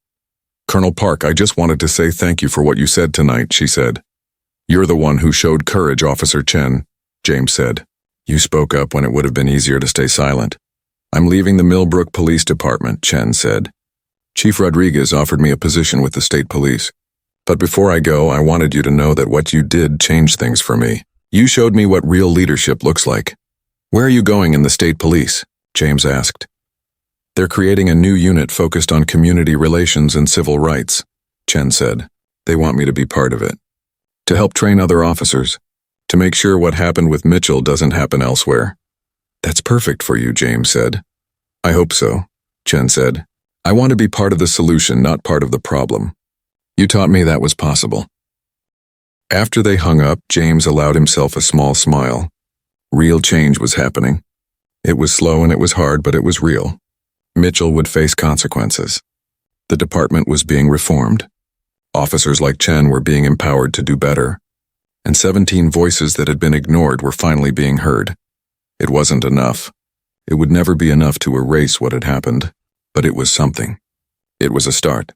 "Colonel Park, I just wanted to say thank you for what you said tonight," she said. "You're the one who showed courage, Officer Chen," James said. "You spoke up when it would have been easier to stay silent." "I'm leaving the Millbrook Police Department," Chen said. "Chief Rodriguez offered me a position with the state police. But before I go, I wanted you to know that what you did changed things for me. You showed me what real leadership looks like." "Where are you going in the state police?" James asked. "They're creating a new unit focused on community relations and civil rights," Chen said. "They want me to be part of it. To help train other officers. To make sure what happened with Mitchell doesn't happen elsewhere." "That's perfect for you," James said. "I hope so," Chen said. "I want to be part of the solution, not part of the problem. You taught me that was possible." After they hung up, James allowed himself a small smile. Real change was happening. It was slow and it was hard, but it was real. Mitchell would face consequences. The department was being reformed. Officers like Chen were being empowered to do better. And 17 voices that had been ignored were finally being heard. It wasn't enough. It would never be enough to erase what had happened, but it was something. It was a start.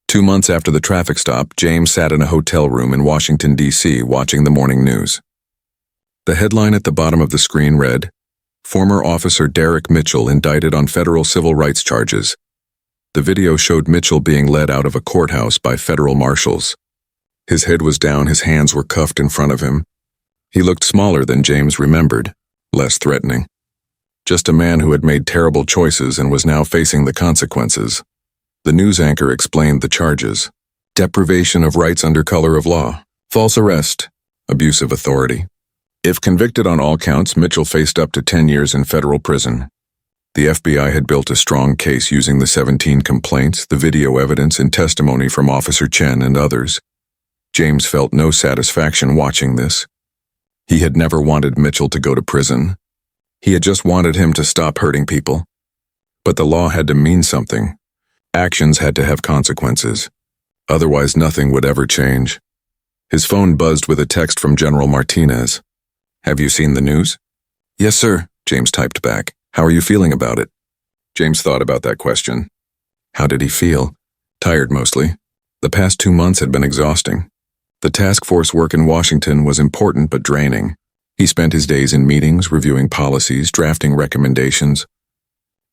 2 months after the traffic stop, James sat in a hotel room in Washington, D.C., watching the morning news. The headline at the bottom of the screen read, "Former Officer Derek Mitchell indicted on federal civil rights charges." The video showed Mitchell being led out of a courthouse by federal marshals. His head was down, his hands were cuffed in front of him. He looked smaller than James remembered, less threatening. Just a man who had made terrible choices and was now facing the consequences. The news anchor explained the charges. Deprivation of rights under color of law, false arrest, abuse of authority. If convicted on all counts, Mitchell faced up to 10 years in federal prison. The FBI had built a strong case using the 17 complaints, the video evidence, and testimony from Officer Chen and others. James felt no satisfaction watching this. He had never wanted Mitchell to go to prison. He had just wanted him to stop hurting people. But the law had to mean something. Actions had to have consequences. Otherwise, nothing would ever change. His phone buzzed with a text from General Martinez. "Have you seen the news?" "Yes, sir," James typed back. "How are you feeling about it?" James thought about that question. How did he feel? Tired mostly. The past 2 months had been exhausting. The task force work in Washington was important but draining. He spent his days in meetings, reviewing policies, drafting recommendations.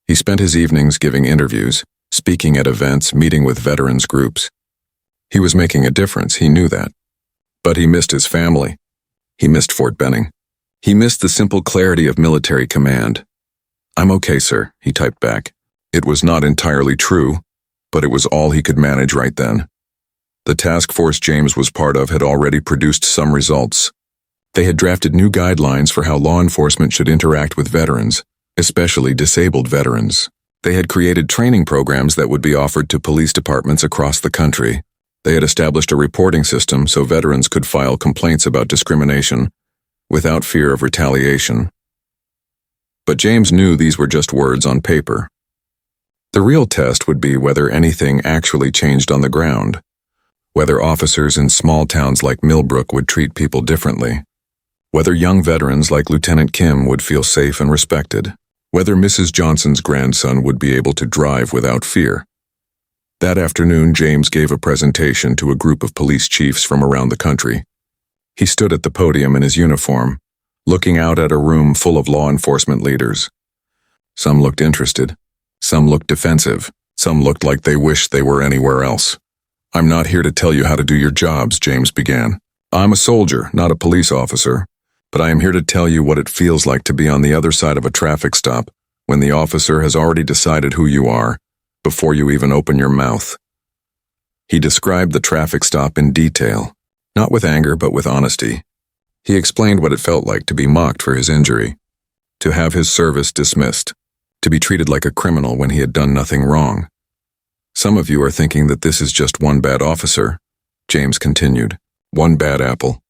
He spent his evenings giving interviews, speaking at events, meeting with veterans groups. He was making a difference, he knew that. But he missed his family. He missed Fort Benning. He missed the simple clarity of military command. "I'm okay, sir," he typed back. It was not entirely true, but it was all he could manage right then. The task force James was part of had already produced some results. They had drafted new guidelines for how law enforcement should interact with veterans, especially disabled veterans. They had created training programs that would be offered to police departments across the country. They had established a reporting system so veterans could file complaints about discrimination without fear of retaliation. But James knew these were just words on paper. The real test would be whether anything actually changed on the ground, whether officers in small towns like Millbrook would treat people differently, whether young veterans like Lieutenant Kim would feel safe and respected, whether Mrs. Johnson's grandson would be able to drive without fear. That afternoon, James gave a presentation to a group of police chiefs from around the country. He stood at the podium in his uniform, looking out at a room full of law enforcement leaders. Some looked interested, some looked defensive, some looked like they wished they were anywhere else. "I'm not here to tell you how to do your jobs," James began. "I'm a soldier, not a police officer, but I am here to tell you what it feels like to be on the other side of a traffic stop when the officer has already decided who you are before you even open your mouth." He described the traffic stop in detail, not with anger but with honesty. He explained what it felt like to be mocked for his injury, to have his service dismissed, to be treated like a criminal when he had done nothing wrong. "Some of you are thinking that this is just one bad officer," James continued. "One bad apple.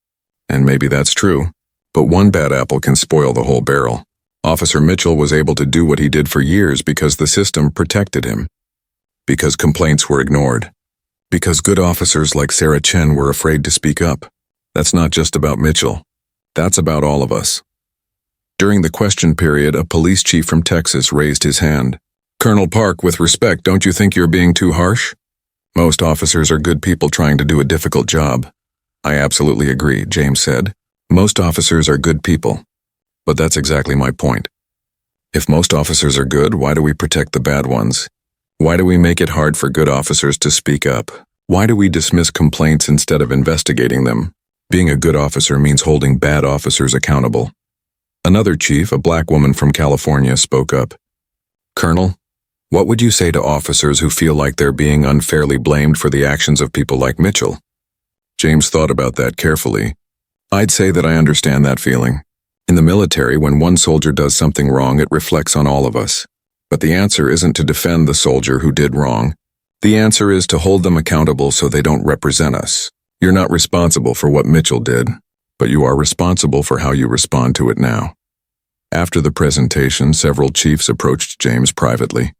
And maybe that's true. But one bad apple can spoil the whole barrel. Officer Mitchell was able to do what he did for years because the system protected him. Because complaints were ignored. Because good officers like Sarah Chen were afraid to speak up. That's not just about Mitchell. That's about all of us." During the question period, a police chief from Texas raised his hand. "Colonel Park, with respect, don't you think you're being too harsh? Most officers are good people trying to do a difficult job." "I absolutely agree," James said. "Most officers are good people. But that's exactly my point. If most officers are good, why do we protect the bad ones? Why do we make it hard for good officers to speak up? Why do we dismiss complaints instead of investigating them? Being a good officer means holding bad officers accountable." Another chief, a black woman from California, spoke up. "Colonel, what would you say to officers who feel like they're being unfairly blamed for the actions of people like Mitchell?" James thought about that carefully. "I'd say that I understand that feeling. In the military, when one soldier does something wrong, it reflects on all of us. But the answer isn't to defend the soldier who did wrong. The answer is to hold them accountable so they don't represent us. You're not responsible for what Mitchell did, but you are responsible for how you respond to it now." After the presentation, several chiefs approached James privately.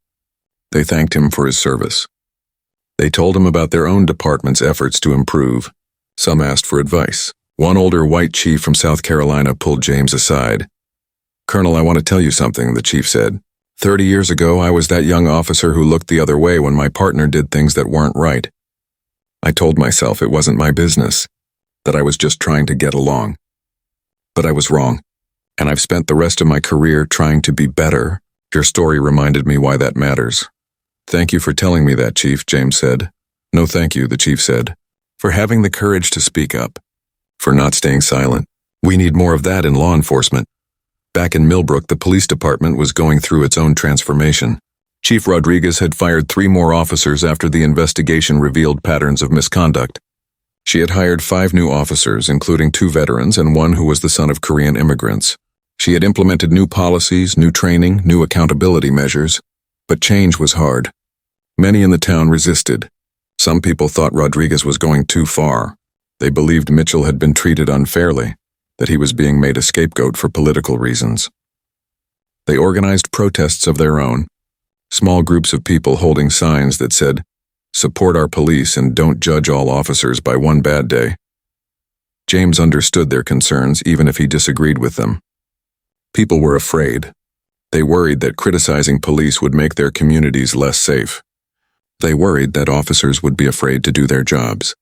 They thanked him for his service. They told him about their own department's efforts to improve. Some asked for advice. One older white chief from South Carolina pulled James aside. "Colonel, I want to tell you something," the chief said. 30 years ago, I was that young officer who looked the other way when my partner did things that weren't right. I told myself it wasn't my business, that I was just trying to get along. But I was wrong, and I've spent the rest of my career trying to be better. Your story reminded me why that matters." "Thank you for telling me that, Chief," James said. "No, thank you," the chief said, "for having the courage to speak up, for not staying silent. We need more of that in law enforcement." Back in Millbrook, the police department was going through its own transformation. Chief Rodriguez had fired 3 more officers after the investigation revealed patterns of misconduct. She had hired 5 new officers, including 2 veterans and 1 who was the son of Korean immigrants. She had implemented new policies, new training, new accountability measures, but change was hard. Many in the town resisted. Some people thought Rodriguez was going too far. They believed Mitchell had been treated unfairly, that he was being made a scapegoat for political reasons. They organized protests of their own, small groups of people holding signs that said, "Support our police and don't judge all officers by one bad day." James understood their concerns even if he disagreed with them. People were afraid. They worried that criticizing police would make their communities less safe. They worried that officers would be afraid to do their jobs.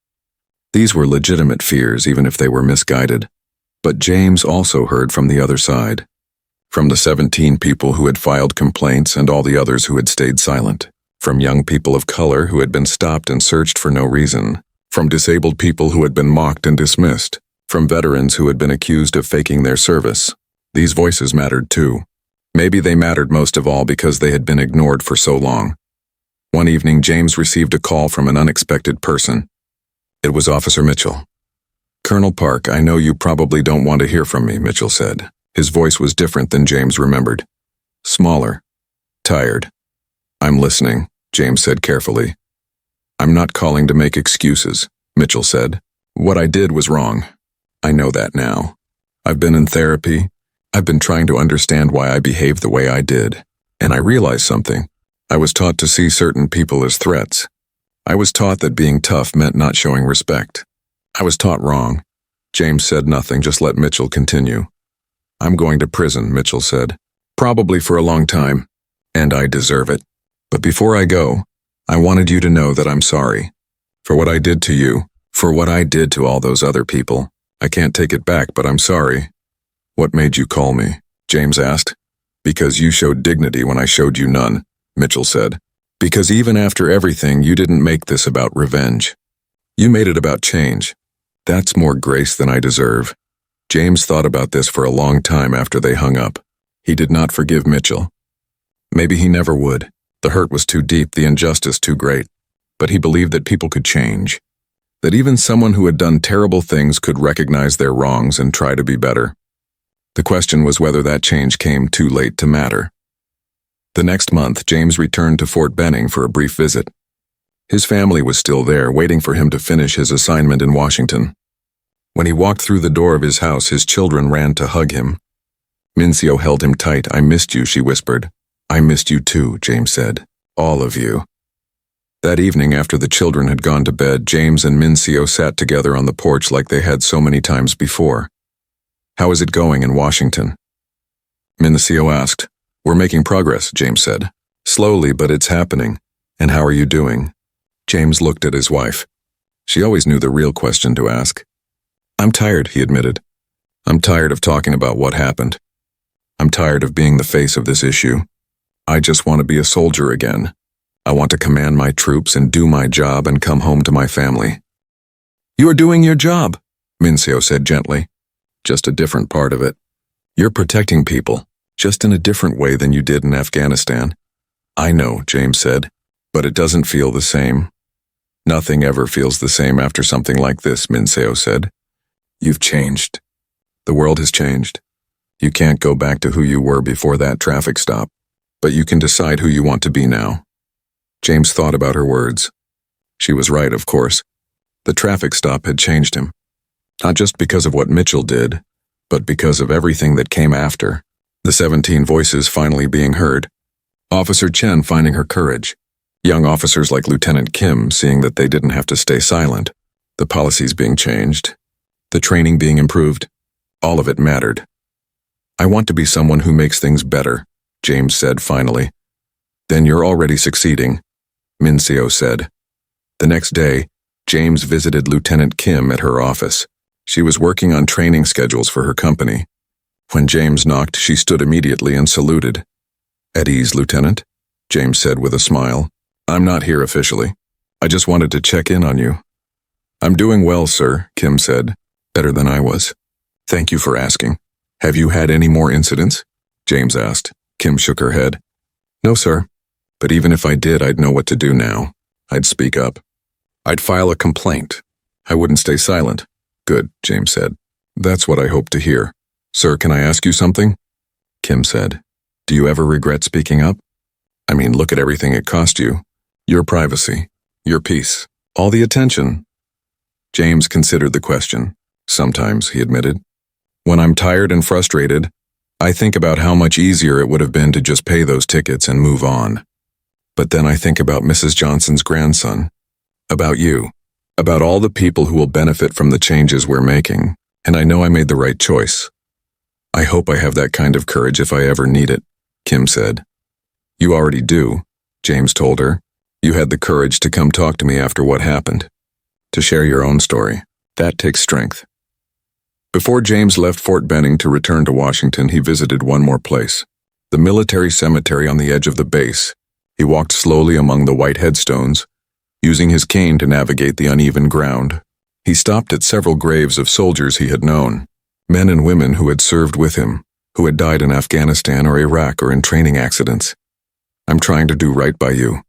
These were legitimate fears, even if they were misguided. But James also heard from the other side. From the 17 people who had filed complaints and all the others who had stayed silent. From young people of color who had been stopped and searched for no reason. From disabled people who had been mocked and dismissed. From veterans who had been accused of faking their service. These voices mattered too. Maybe they mattered most of all because they had been ignored for so long. One evening, James received a call from an unexpected person. It was Officer Mitchell. "Colonel Park, I know you probably don't want to hear from me," Mitchell said. His voice was different than James remembered. Smaller. Tired. "I'm listening," James said carefully. "I'm not calling to make excuses," Mitchell said. "What I did was wrong. I know that now. I've been in therapy. I've been trying to understand why I behaved the way I did. And I realized something. I was taught to see certain people as threats. I was taught that being tough meant not showing respect. I was taught wrong." James said nothing, just let Mitchell continue. "I'm going to prison," Mitchell said. "Probably for a long time. And I deserve it. But before I go, I wanted you to know that I'm sorry. For what I did to you, for what I did to all those other people. I can't take it back, but I'm sorry." "What made you call me?" James asked. "Because you showed dignity when I showed you none," Mitchell said. "Because even after everything, you didn't make this about revenge. You made it about change. That's more grace than I deserve." James thought about this for a long time after they hung up. He did not forgive Mitchell. Maybe he never would. The hurt was too deep, the injustice too great. But he believed that people could change. That even someone who had done terrible things could recognize their wrongs and try to be better. The question was whether that change came too late to matter. The next month, James returned to Fort Benning for a brief visit. His family was still there, waiting for him to finish his assignment in Washington. When he walked through the door of his house, his children ran to hug him. Mincio held him tight. "I missed you," she whispered. "I missed you too," James said. "All of you." That evening, after the children had gone to bed, James and Mincio sat together on the porch like they had so many times before. "How is it going in Washington?" Mincio asked. "We're making progress," James said. "Slowly, but it's happening. And how are you doing?" James looked at his wife. She always knew the real question to ask. "I'm tired," he admitted. "I'm tired of talking about what happened. I'm tired of being the face of this issue. I just want to be a soldier again. I want to command my troops and do my job and come home to my family." "You're doing your job," Mincio said gently. "Just a different part of it. You're protecting people, just in a different way than you did in Afghanistan." "I know," James said, "but it doesn't feel the same." "Nothing ever feels the same after something like this," Mincio said. "You've changed. The world has changed. You can't go back to who you were before that traffic stop, but you can decide who you want to be now." James thought about her words. She was right, of course. The traffic stop had changed him. Not just because of what Mitchell did, but because of everything that came after. The 17 voices finally being heard. Officer Chen finding her courage. Young officers like Lieutenant Kim seeing that they didn't have to stay silent. The policies being changed. The training being improved. All of it mattered. "I want to be someone who makes things better," James said finally. "Then you're already succeeding," Mincio said. The next day, James visited Lieutenant Kim at her office. She was working on training schedules for her company. When James knocked, she stood immediately and saluted. "At ease, Lieutenant," James said with a smile. "I'm not here officially. I just wanted to check in on you." "I'm doing well, sir," Kim said. "Better than I was. Thank you for asking. Have you had any more incidents?" James asked. Kim shook her head. "No, sir. But even if I did, I'd know what to do now. I'd speak up. I'd file a complaint. I wouldn't stay silent." "Good," James said. "That's what I hope to hear. Sir, can I ask you something?" Kim said. "Do you ever regret speaking up? I mean, look at everything it cost you. Your privacy, your peace, all the attention." James considered the question. "Sometimes," he admitted. "When I'm tired and frustrated, I think about how much easier it would have been to just pay those tickets and move on. But then I think about Mrs. Johnson's grandson, about you, about all the people who will benefit from the changes we're making, and I know I made the right choice. I hope I have that kind of courage if I ever need it," Kim said. "You already do," James told her. You had the courage to come talk to me after what happened. To share your own story. That takes strength. Before James left Fort Benning to return to Washington, he visited one more place. The military cemetery on the edge of the base. He walked slowly among the white headstones, using his cane to navigate the uneven ground. He stopped at several graves of soldiers he had known, men and women who had served with him, who had died in Afghanistan or Iraq or in training accidents. "I'm trying to do right by you,"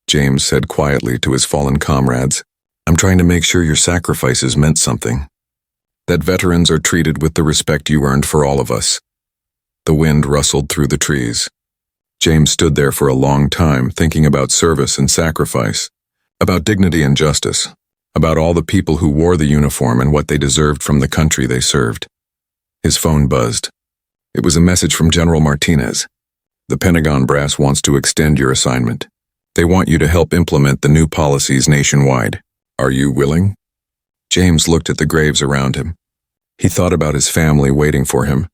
James said quietly to his fallen comrades. "I'm trying to make sure your sacrifices meant something. That veterans are treated with the respect you earned for all of us." The wind rustled through the trees. James stood there for a long time, thinking about service and sacrifice, about dignity and justice, about all the people who wore the uniform and what they deserved from the country they served. His phone buzzed. It was a message from General Martinez. "The Pentagon brass wants to extend your assignment. They want you to help implement the new policies nationwide. Are you willing?" James looked at the graves around him. He thought about his family waiting for him.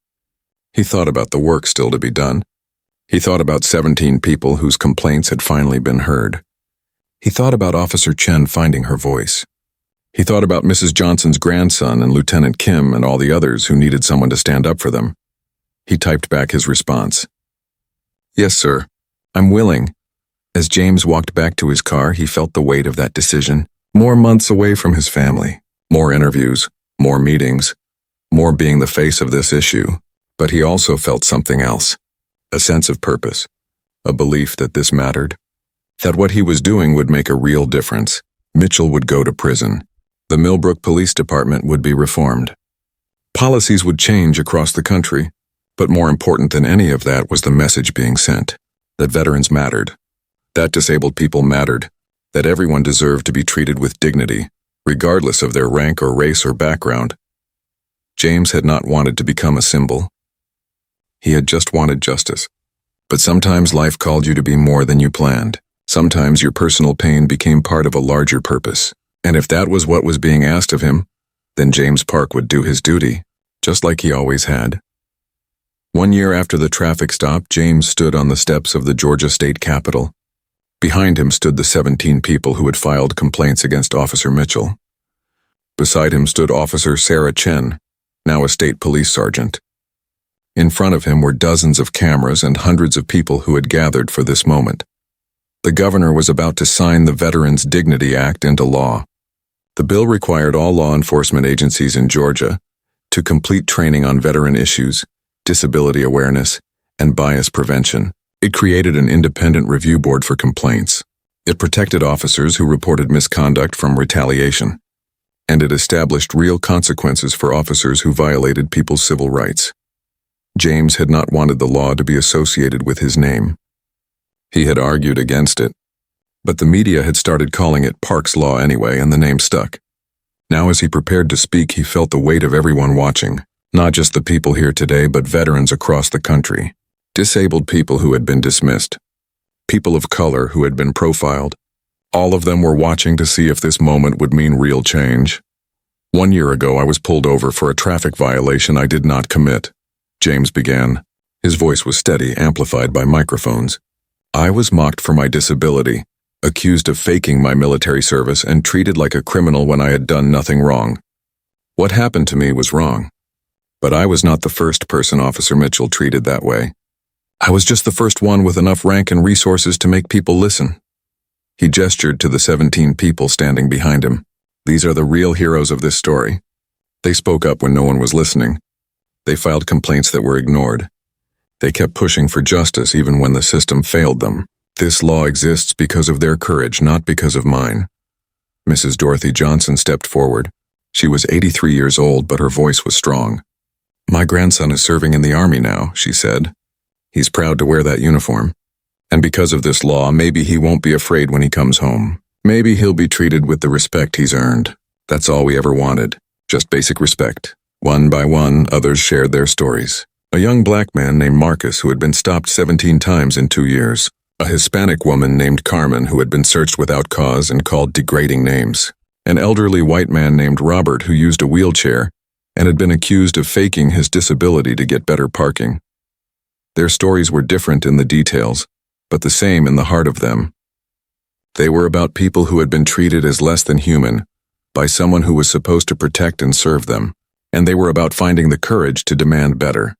He thought about the work still to be done. He thought about 17 people whose complaints had finally been heard. He thought about Officer Chen finding her voice. He thought about Mrs. Johnson's grandson and Lieutenant Kim and all the others who needed someone to stand up for them. He typed back his response. "Yes, sir. I'm willing." As James walked back to his car, he felt the weight of that decision. More months away from his family, more interviews, more meetings, more being the face of this issue. But he also felt something else, a sense of purpose, a belief that this mattered, that what he was doing would make a real difference. Mitchell would go to prison. The Millbrook Police Department would be reformed. Policies would change across the country, but more important than any of that was the message being sent, that veterans mattered, that disabled people mattered, that everyone deserved to be treated with dignity, regardless of their rank or race or background. James had not wanted to become a symbol. He had just wanted justice. But sometimes life called you to be more than you planned. Sometimes your personal pain became part of a larger purpose. And if that was what was being asked of him, then James Park would do his duty, just like he always had. 1 year after the traffic stop, James stood on the steps of the Georgia State Capitol. Behind him stood the 17 people who had filed complaints against Officer Mitchell. Beside him stood Officer Sarah Chen, now a state police sergeant. In front of him were dozens of cameras and hundreds of people who had gathered for this moment. The governor was about to sign the Veterans Dignity Act into law. The bill required all law enforcement agencies in Georgia to complete training on veteran issues, disability awareness, and bias prevention. It created an independent review board for complaints. It protected officers who reported misconduct from retaliation. And it established real consequences for officers who violated people's civil rights. James had not wanted the law to be associated with his name. He had argued against it. But the media had started calling it Park's Law anyway, and the name stuck. Now as he prepared to speak, he felt the weight of everyone watching, not just the people here today, but veterans across the country. Disabled people who had been dismissed. People of color who had been profiled. All of them were watching to see if this moment would mean real change. 1 year ago, I was pulled over for a traffic violation I did not commit. James began. His voice was steady, amplified by microphones. I was mocked for my disability, accused of faking my military service, and treated like a criminal when I had done nothing wrong. What happened to me was wrong. But I was not the first person Officer Mitchell treated that way. I was just the first one with enough rank and resources to make people listen. He gestured to the 17 people standing behind him. These are the real heroes of this story. They spoke up when no one was listening. They filed complaints that were ignored. They kept pushing for justice even when the system failed them. This law exists because of their courage, not because of mine. Mrs. Dorothy Johnson stepped forward. She was 83 years old, but her voice was strong. My grandson is serving in the Army now, she said. He's proud to wear that uniform. And because of this law, maybe he won't be afraid when he comes home. Maybe he'll be treated with the respect he's earned. That's all we ever wanted. Just basic respect. One by one, others shared their stories. A young black man named Marcus who had been stopped 17 times in 2 years. A Hispanic woman named Carmen who had been searched without cause and called degrading names. An elderly white man named Robert who used a wheelchair and had been accused of faking his disability to get better parking. Their stories were different in the details, but the same in the heart of them. They were about people who had been treated as less than human by someone who was supposed to protect and serve them, and they were about finding the courage to demand better.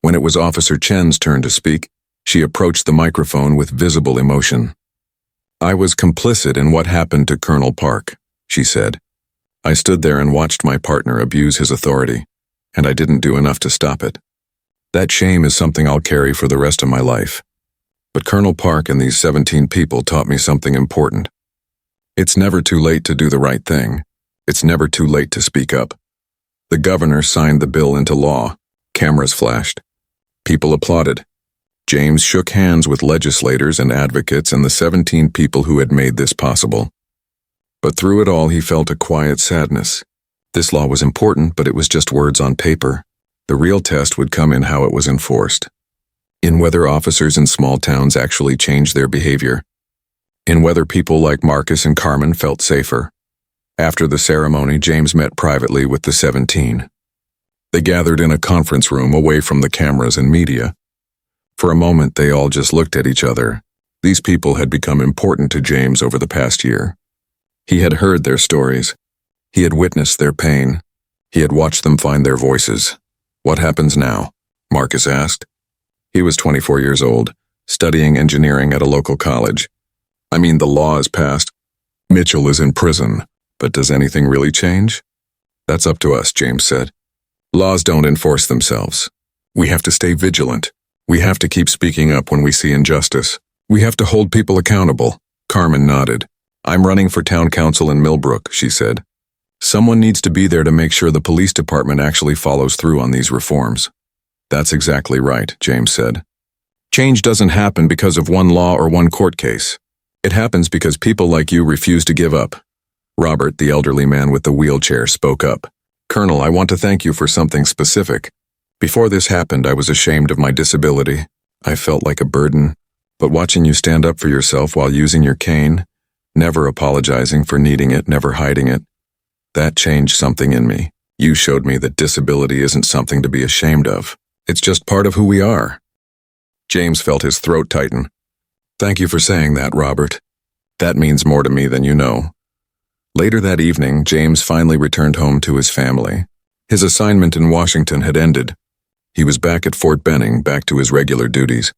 When it was Officer Chen's turn to speak, she approached the microphone with visible emotion. "I was complicit in what happened to Colonel Park," she said. "I stood there and watched my partner abuse his authority, and I didn't do enough to stop it. That shame is something I'll carry for the rest of my life. But Colonel Park and these 17 people taught me something important. It's never too late to do the right thing. It's never too late to speak up." The governor signed the bill into law. Cameras flashed. People applauded. James shook hands with legislators and advocates and the 17 people who had made this possible. But through it all, he felt a quiet sadness. This law was important, but it was just words on paper. The real test would come in how it was enforced. In whether officers in small towns actually changed their behavior. In whether people like Marcus and Carmen felt safer. After the ceremony, James met privately with the 17. They gathered in a conference room away from the cameras and media. For a moment, they all just looked at each other. These people had become important to James over the past year. He had heard their stories. He had witnessed their pain. He had watched them find their voices. "What happens now?" Marcus asked. He was 24 years old, studying engineering at a local college. "I mean, the law is passed. Mitchell is in prison, but does anything really change?" "That's up to us," James said. "Laws don't enforce themselves. We have to stay vigilant. We have to keep speaking up when we see injustice. We have to hold people accountable." Carmen nodded. "I'm running for town council in Millbrook," she said. "Someone needs to be there to make sure the police department actually follows through on these reforms." "That's exactly right," James said. "Change doesn't happen because of one law or one court case. It happens because people like you refuse to give up." Robert, the elderly man with the wheelchair, spoke up. "Colonel, I want to thank you for something specific. Before this happened, I was ashamed of my disability. I felt like a burden. But watching you stand up for yourself while using your cane, never apologizing for needing it, never hiding it, that changed something in me. You showed me that disability isn't something to be ashamed of. It's just part of who we are." James felt his throat tighten. "Thank you for saying that, Robert. That means more to me than you know." Later that evening, James finally returned home to his family. His assignment in Washington had ended. He was back at Fort Benning, back to his regular duties.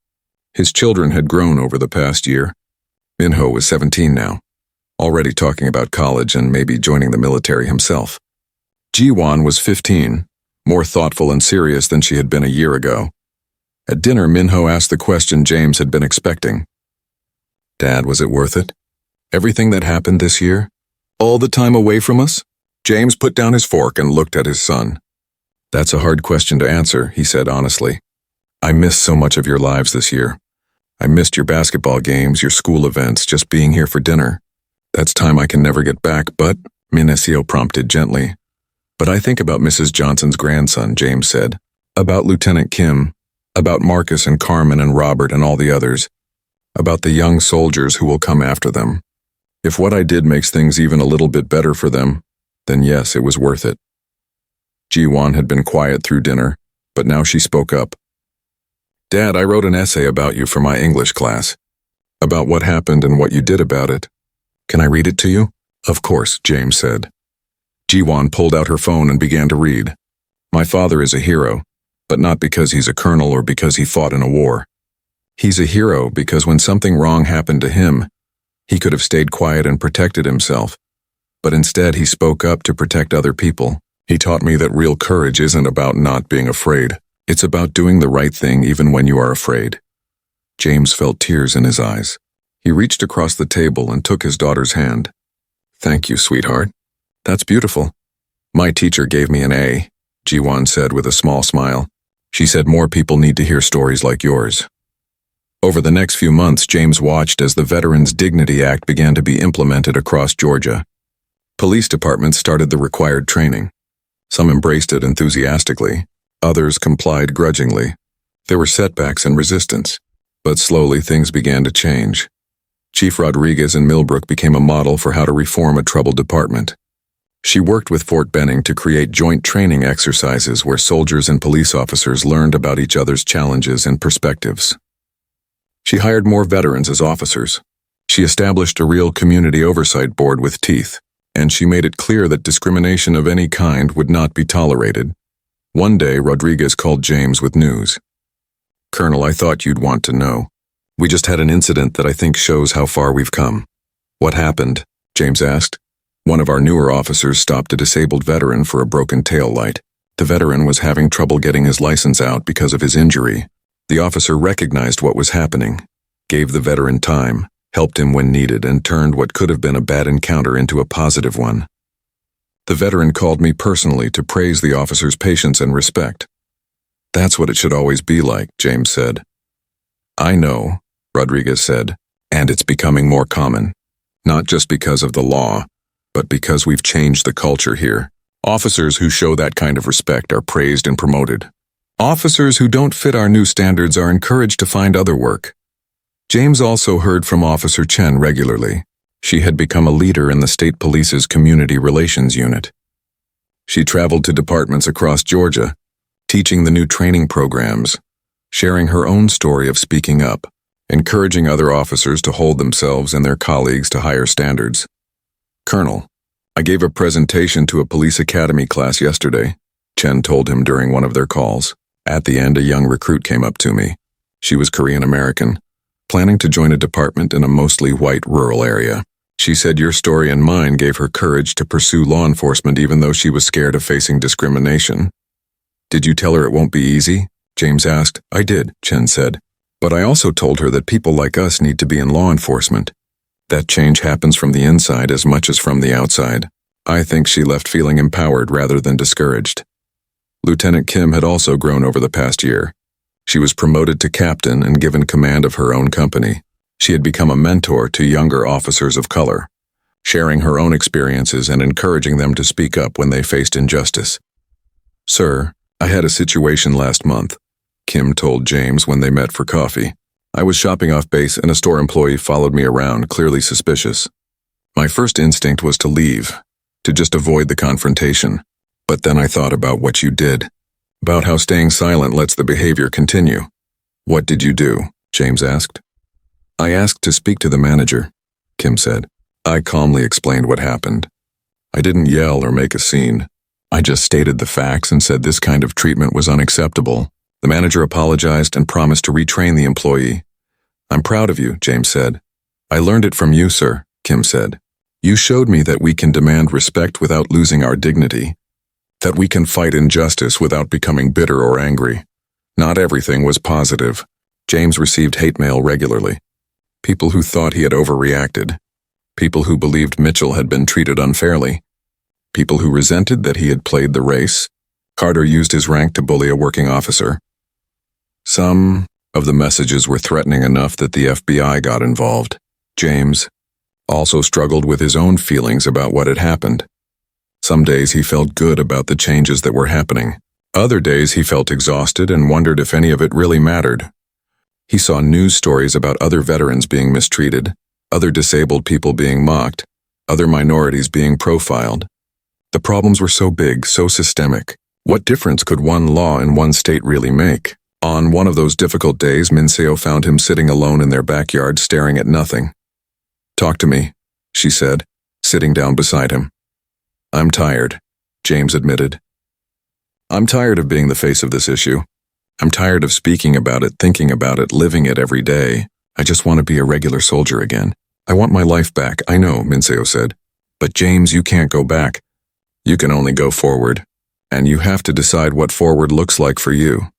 His children had grown over the past year. Minho was 17 now, already talking about college and maybe joining the military himself. Jiwan was 15, more thoughtful and serious than she had been a year ago. At dinner, Minho asked the question James had been expecting. "Dad, was it worth it? Everything that happened this year? All the time away from us?" James put down his fork and looked at his son. "That's a hard question to answer," he said honestly. "I missed so much of your lives this year. I missed your basketball games, your school events, just being here for dinner. That's time I can never get back, but," Minacio prompted gently. "But I think about Mrs. Johnson's grandson," James said. "About Lieutenant Kim. About Marcus and Carmen and Robert and all the others. About the young soldiers who will come after them. If what I did makes things even a little bit better for them, then yes, it was worth it." Jiwan had been quiet through dinner, but now she spoke up. "Dad, I wrote an essay about you for my English class. About what happened and what you did about it. Can I read it to you?" "Of course," James said. Jiwan pulled out her phone and began to read. "My father is a hero, but not because he's a colonel or because he fought in a war. He's a hero because when something wrong happened to him, he could have stayed quiet and protected himself. But instead he spoke up to protect other people. He taught me that real courage isn't about not being afraid. It's about doing the right thing even when you are afraid." James felt tears in his eyes. He reached across the table and took his daughter's hand. "Thank you, sweetheart. That's beautiful. My teacher gave me an A," Jiwan said with a small smile. "She said more people need to hear stories like yours." Over the next few months, James watched as the Veterans Dignity Act began to be implemented across Georgia. Police departments started the required training. Some embraced it enthusiastically. Others complied grudgingly. There were setbacks and resistance, but slowly things began to change. Chief Rodriguez in Millbrook became a model for how to reform a troubled department. She worked with Fort Benning to create joint training exercises where soldiers and police officers learned about each other's challenges and perspectives. She hired more veterans as officers. She She established a real community oversight board with teeth, and she made it clear that discrimination of any kind would not be tolerated. One day, Rodriguez called James with news. "Colonel, I thought you'd want to know. We just had an incident that I think shows how far we've come." "What happened?" James asked. "One of our newer officers stopped a disabled veteran for a broken tail light. The veteran was having trouble getting his license out because of his injury. The officer recognized what was happening, gave the veteran time, helped him when needed, and turned what could have been a bad encounter into a positive one. The veteran called me personally to praise the officer's patience and respect." "That's what it should always be like," James said. "I know," Rodriguez said, "and it's becoming more common. Not just because of the law, but because we've changed the culture here. Officers who show that kind of respect are praised and promoted. Officers who don't fit our new standards are encouraged to find other work." James also heard from Officer Chen regularly. She had become a leader in the state police's community relations unit. She traveled to departments across Georgia, teaching the new training programs, sharing her own story of speaking up, encouraging other officers to hold themselves and their colleagues to higher standards. "Colonel, I gave a presentation to a police academy class yesterday," Chen told him during one of their calls. At the end, a young recruit came up to me. She was Korean American, planning to join a department in a mostly white rural area. She said your story and mine gave her courage to pursue law enforcement even though she was scared of facing discrimination. "Did you tell her it won't be easy?" James asked. "I did," Chen said. "But I also told her that people like us need to be in law enforcement. That change happens from the inside as much as from the outside." I think she left feeling empowered rather than discouraged. Lieutenant Kim had also grown over the past year. She was promoted to captain and given command of her own company. She had become a mentor to younger officers of color, sharing her own experiences and encouraging them to speak up when they faced injustice. "Sir, I had a situation last month," Kim told James when they met for coffee. "I was shopping off base and a store employee followed me around, clearly suspicious. My first instinct was to leave, to just avoid the confrontation. But then I thought about what you did, about how staying silent lets the behavior continue." "What did you do?" James asked. "I asked to speak to the manager," Kim said. "I calmly explained what happened. I didn't yell or make a scene. I just stated the facts and said this kind of treatment was unacceptable. The manager apologized and promised to retrain the employee. "I'm proud of you," James said. "I learned it from you, sir," Kim said. "You showed me that we can demand respect without losing our dignity, that we can fight injustice without becoming bitter or angry." Not everything was positive. James received hate mail regularly. People who thought he had overreacted. People who believed Mitchell had been treated unfairly. People who resented that he had played the race. Carter used his rank to bully a working officer. Some of the messages were threatening enough that the FBI got involved. James also struggled with his own feelings about what had happened. Some days he felt good about the changes that were happening. Other days he felt exhausted and wondered if any of it really mattered. He saw news stories about other veterans being mistreated, other disabled people being mocked, other minorities being profiled. The problems were so big, so systemic. What difference could one law in one state really make? On one of those difficult days, Minseo found him sitting alone in their backyard staring at nothing. "Talk to me," she said, sitting down beside him. "I'm tired," James admitted. "I'm tired of being the face of this issue. I'm tired of speaking about it, thinking about it, living it every day. I just want to be a regular soldier again. I want my life back." "I know," Minseo said. "But James, you can't go back. You can only go forward. And you have to decide what forward looks like for you.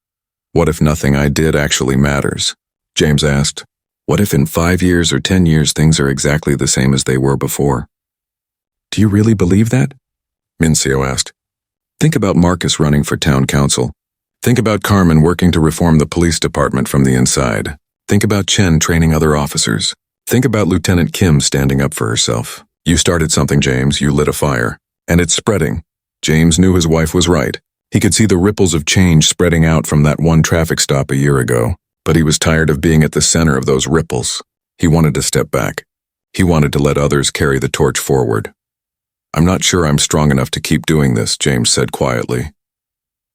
What if nothing I did actually matters?" James asked. "What if in 5 years or 10 years things are exactly the same as they were before?" "Do you really believe that?" Minseo asked. "Think about Marcus running for town council. Think about Carmen working to reform the police department from the inside. Think about Chen training other officers. Think about Lieutenant Kim standing up for herself. You started something, James. You lit a fire. And it's spreading." James knew his wife was right. He could see the ripples of change spreading out from that one traffic stop a year ago. But he was tired of being at the center of those ripples. He wanted to step back. He wanted to let others carry the torch forward. "I'm not sure I'm strong enough to keep doing this," James said quietly.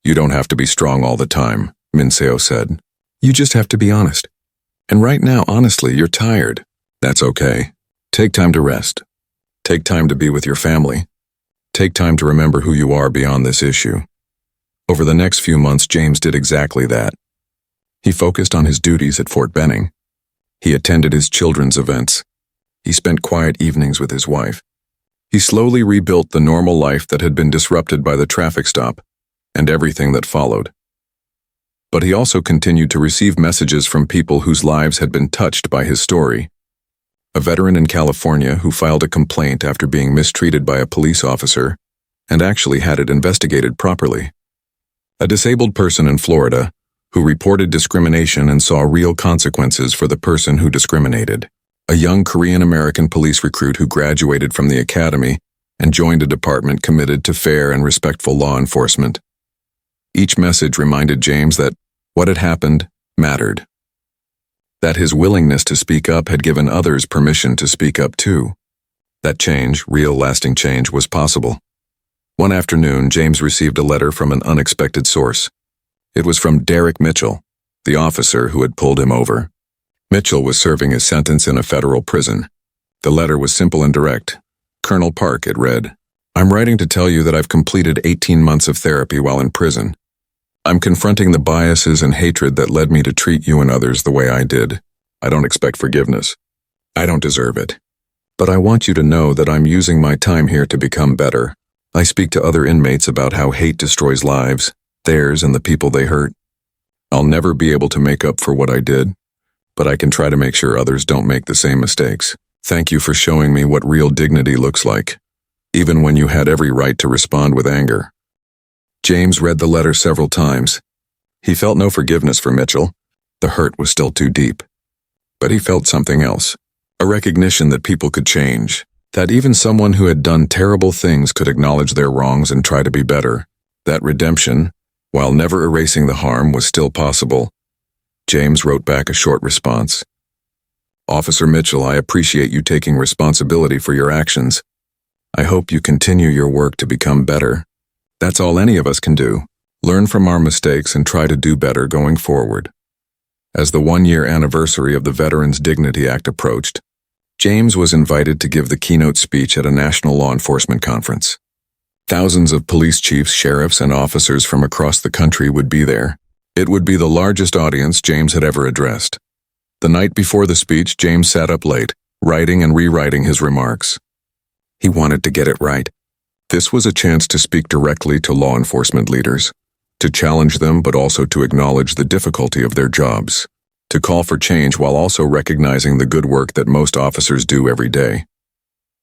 "You don't have to be strong all the time," Minseo said. "You just have to be honest. And right now, honestly, you're tired. That's okay. Take time to rest. Take time to be with your family. Take time to remember who you are beyond this issue. Over the next few months, James did exactly that. He focused on his duties at Fort Benning. He attended his children's events. He spent quiet evenings with his wife. He slowly rebuilt the normal life that had been disrupted by the traffic stop and everything that followed. But he also continued to receive messages from people whose lives had been touched by his story. A veteran in California who filed a complaint after being mistreated by a police officer and actually had it investigated properly. A disabled person in Florida who reported discrimination and saw real consequences for the person who discriminated. A young Korean-American police recruit who graduated from the academy and joined a department committed to fair and respectful law enforcement. Each message reminded James that what had happened mattered. That his willingness to speak up had given others permission to speak up too. That change, real lasting change, was possible. One afternoon, James received a letter from an unexpected source. It was from Derek Mitchell, the officer who had pulled him over. Mitchell was serving his sentence in a federal prison. The letter was simple and direct. Colonel Park, it read, "I'm writing to tell you that I've completed 18 months of therapy while in prison. I'm confronting the biases and hatred that led me to treat you and others the way I did. I don't expect forgiveness. I don't deserve it. But I want you to know that I'm using my time here to become better. I speak to other inmates about how hate destroys lives, theirs and the people they hurt. I'll never be able to make up for what I did, but I can try to make sure others don't make the same mistakes. Thank you for showing me what real dignity looks like, even when you had every right to respond with anger." James read the letter several times. He felt no forgiveness for Mitchell. The hurt was still too deep. But he felt something else, a recognition that people could change, that even someone who had done terrible things could acknowledge their wrongs and try to be better. That redemption, while never erasing the harm, was still possible. James wrote back a short response. "Officer Mitchell, I appreciate you taking responsibility for your actions. I hope you continue your work to become better. That's all any of us can do. Learn from our mistakes and try to do better going forward." As the one-year anniversary of the Veterans Dignity Act approached, James was invited to give the keynote speech at a national law enforcement conference. Thousands of police chiefs, sheriffs, and officers from across the country would be there. It would be the largest audience James had ever addressed. The night before the speech, James sat up late, writing and rewriting his remarks. He wanted to get it right. This was a chance to speak directly to law enforcement leaders, to challenge them but also to acknowledge the difficulty of their jobs, to call for change while also recognizing the good work that most officers do every day.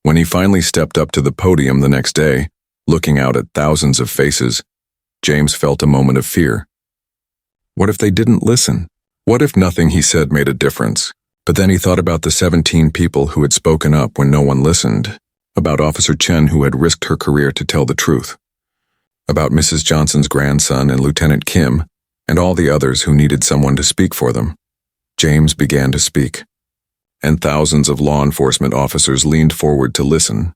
When he finally stepped up to the podium the next day, looking out at thousands of faces, James felt a moment of fear. What if they didn't listen? What if nothing he said made a difference? But then he thought about the 17 people who had spoken up when no one listened, about Officer Chen who had risked her career to tell the truth, about Mrs. Johnson's grandson and Lieutenant Kim, and all the others who needed someone to speak for them. James began to speak, and thousands of law enforcement officers leaned forward to listen.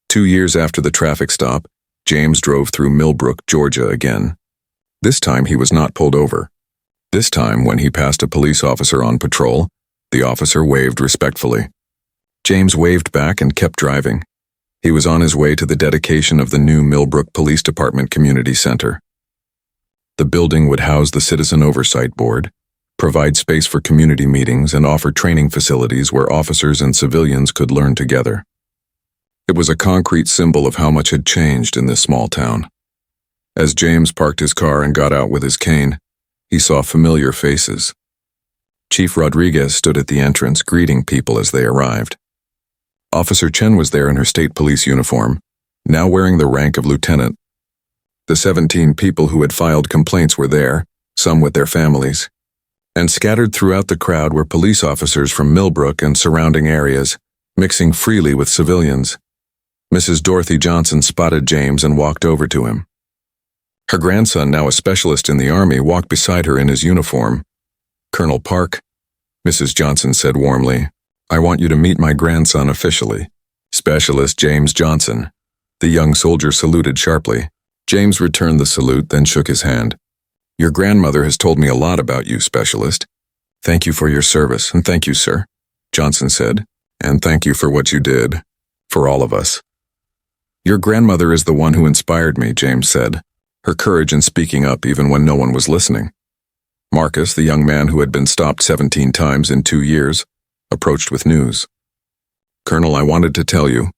2 years after the traffic stop, James drove through Millbrook, Georgia again. This time he was not pulled over. This time, when he passed a police officer on patrol, the officer waved respectfully. James waved back and kept driving. He was on his way to the dedication of the new Millbrook Police Department Community Center. The building would house the Citizen Oversight Board, provide space for community meetings, and offer training facilities where officers and civilians could learn together. It was a concrete symbol of how much had changed in this small town. As James parked his car and got out with his cane, he saw familiar faces. Chief Rodriguez stood at the entrance, greeting people as they arrived. Officer Chen was there in her state police uniform, now wearing the rank of lieutenant. The 17 people who had filed complaints were there, some with their families. And scattered throughout the crowd were police officers from Millbrook and surrounding areas, mixing freely with civilians. Mrs. Dorothy Johnson spotted James and walked over to him. Her grandson, now a specialist in the Army, walked beside her in his uniform. "Colonel Park," Mrs. Johnson said warmly, "I want you to meet my grandson officially. Specialist James Johnson." The young soldier saluted sharply. James returned the salute, then shook his hand. "Your grandmother has told me a lot about you, Specialist. Thank you for your service, and thank you, sir," Johnson said, and thank you for what you did. For all of us. Your grandmother is the one who inspired me, James said, her courage in speaking up even when no one was listening. Marcus, the young man who had been stopped 17 times in 2 years, approached with news. Colonel, I wanted to tell you,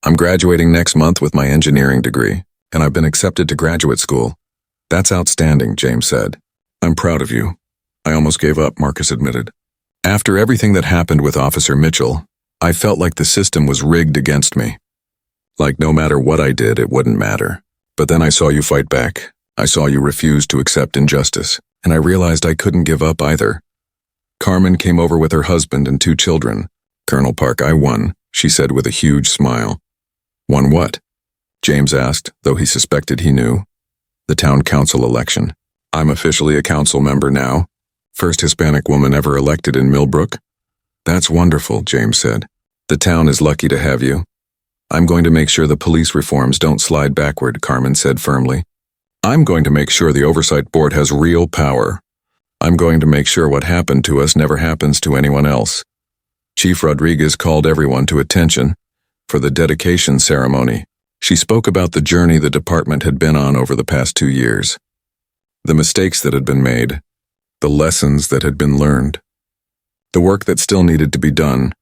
I'm graduating next month with my engineering degree, and I've been accepted to graduate school. That's outstanding, James said. I'm proud of you. I almost gave up, Marcus admitted. After everything that happened with Officer Mitchell, I felt like the system was rigged against me. Like no matter what I did, it wouldn't matter. But then I saw you fight back. I saw you refuse to accept injustice, and I realized I couldn't give up either. Carmen came over with her husband and 2 children. Colonel Park, I won, she said with a huge smile. Won what? James asked, though he suspected he knew. The town council election. I'm officially a council member now. First Hispanic woman ever elected in Millbrook. That's wonderful, James said. The town is lucky to have you. I'm going to make sure the police reforms don't slide backward, Carmen said firmly. I'm going to make sure the oversight board has real power. I'm going to make sure what happened to us never happens to anyone else. Chief Rodriguez called everyone to attention for the dedication ceremony. She spoke about the journey the department had been on over the past 2 years. The mistakes that had been made. The lessons that had been learned. The work that still needed to be done.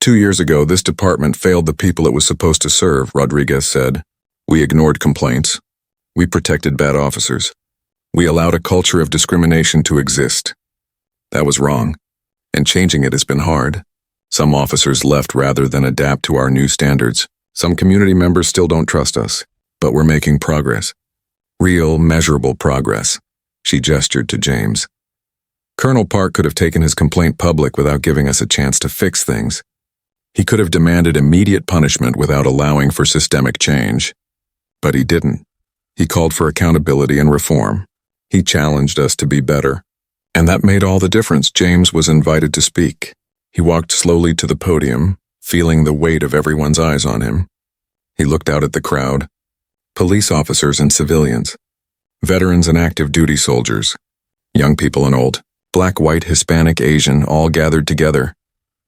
2 years ago, this department failed the people it was supposed to serve, Rodriguez said. We ignored complaints. We protected bad officers. We allowed a culture of discrimination to exist. That was wrong, and changing it has been hard. Some officers left rather than adapt to our new standards. Some community members still don't trust us, but we're making progress. Real, measurable progress. She gestured to James. Colonel Park could have taken his complaint public without giving us a chance to fix things. He could have demanded immediate punishment without allowing for systemic change. But he didn't. He called for accountability and reform. He challenged us to be better. And that made all the difference. James was invited to speak. He walked slowly to the podium, feeling the weight of everyone's eyes on him. He looked out at the crowd. Police officers and civilians. Veterans and active duty soldiers. Young people and old. Black, white, Hispanic, Asian, all gathered together.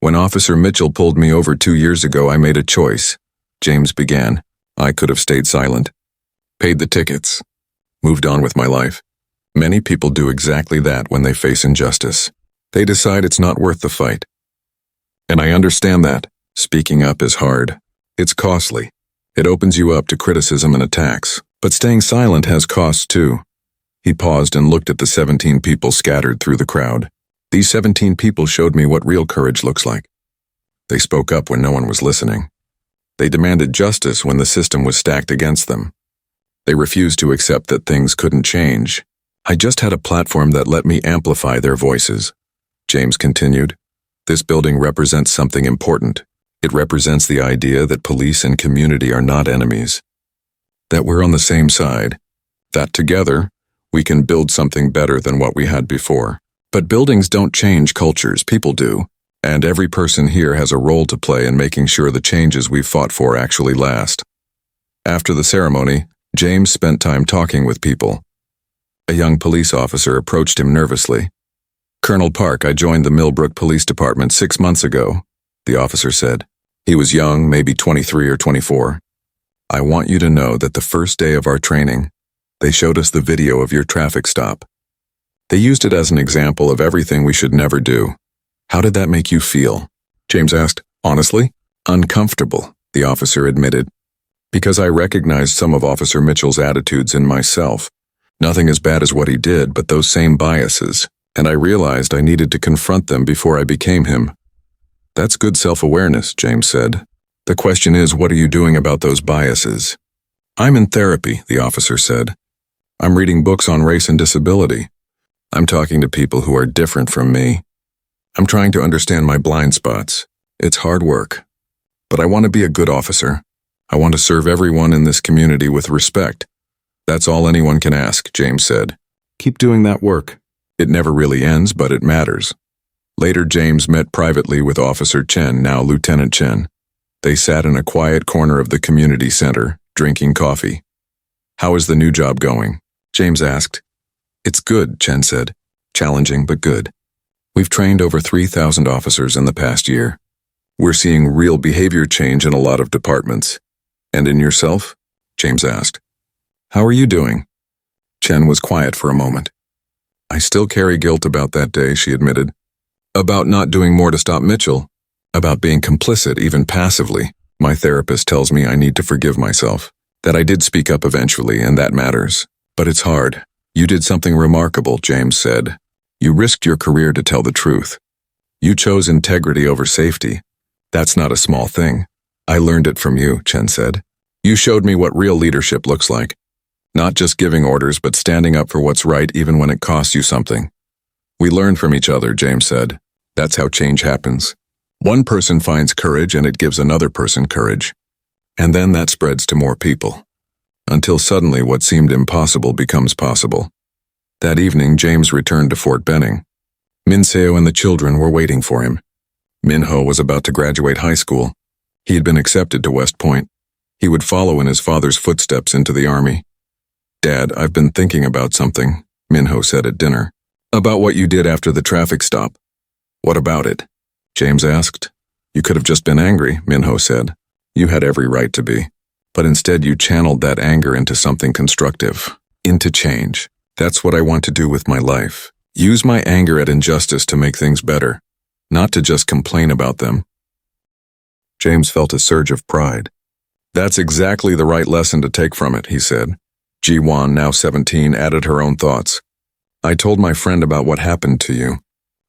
When Officer Mitchell pulled me over 2 years ago, I made a choice. James began. I could have stayed silent. Paid the tickets. Moved on with my life. Many people do exactly that when they face injustice. They decide it's not worth the fight. And I understand that. Speaking up is hard. It's costly. It opens you up to criticism and attacks. But staying silent has costs too. He paused and looked at the 17 people scattered through the crowd. These 17 people showed me what real courage looks like. They spoke up when no one was listening. They demanded justice when the system was stacked against them. They refused to accept that things couldn't change. I just had a platform that let me amplify their voices. James continued. This building represents something important. It represents the idea that police and community are not enemies. That we're on the same side. That together, we can build something better than what we had before. But buildings don't change cultures, people do. And every person here has a role to play in making sure the changes we've fought for actually last. After the ceremony, James spent time talking with people. A young police officer approached him nervously. Colonel Park, I joined the Millbrook Police Department 6 months ago, the officer said. He was young, maybe 23 or 24. I want you to know that the first day of our training, they showed us the video of your traffic stop. They used it as an example of everything we should never do. How did that make you feel? James asked. Honestly? Uncomfortable, the officer admitted. Because I recognized some of Officer Mitchell's attitudes in myself. Nothing as bad as what he did, but those same biases. And I realized I needed to confront them before I became him. That's good self-awareness, James said. The question is, what are you doing about those biases? I'm in therapy, the officer said. I'm reading books on race and disability. I'm talking to people who are different from me. I'm trying to understand my blind spots. It's hard work. But I want to be a good officer. I want to serve everyone in this community with respect. That's all anyone can ask, James said. Keep doing that work. It never really ends, but it matters. Later, James met privately with Officer Chen, now Lieutenant Chen. They sat in a quiet corner of the community center, drinking coffee. How is the new job going? James asked. It's good, Chen said. Challenging, but good. We've trained over 3,000 officers in the past year. We're seeing real behavior change in a lot of departments. And in yourself? James asked. How are you doing? Chen was quiet for a moment. I still carry guilt about that day, she admitted. About not doing more to stop Mitchell. About being complicit, even passively. My therapist tells me I need to forgive myself. That I did speak up eventually, and that matters. But it's hard. You did something remarkable, James said. You risked your career to tell the truth. You chose integrity over safety. That's not a small thing. I learned it from you, Chen said. You showed me what real leadership looks like. Not just giving orders, but standing up for what's right even when it costs you something. We learn from each other, James said. That's how change happens. One person finds courage and it gives another person courage. And then that spreads to more people. Until suddenly what seemed impossible becomes possible. That evening, James returned to Fort Benning. Minseo and the children were waiting for him. Minho was about to graduate high school. He had been accepted to West Point. He would follow in his father's footsteps into the army. Dad, I've been thinking about something, Minho said at dinner. About what you did after the traffic stop. What about it? James asked. You could have just been angry, Minho said. You had every right to be. But instead you channeled that anger into something constructive. Into change. That's what I want to do with my life. Use my anger at injustice to make things better. Not to just complain about them. James felt a surge of pride. That's exactly the right lesson to take from it, he said. Ji-Wan, now 17, added her own thoughts. I told my friend about what happened to you.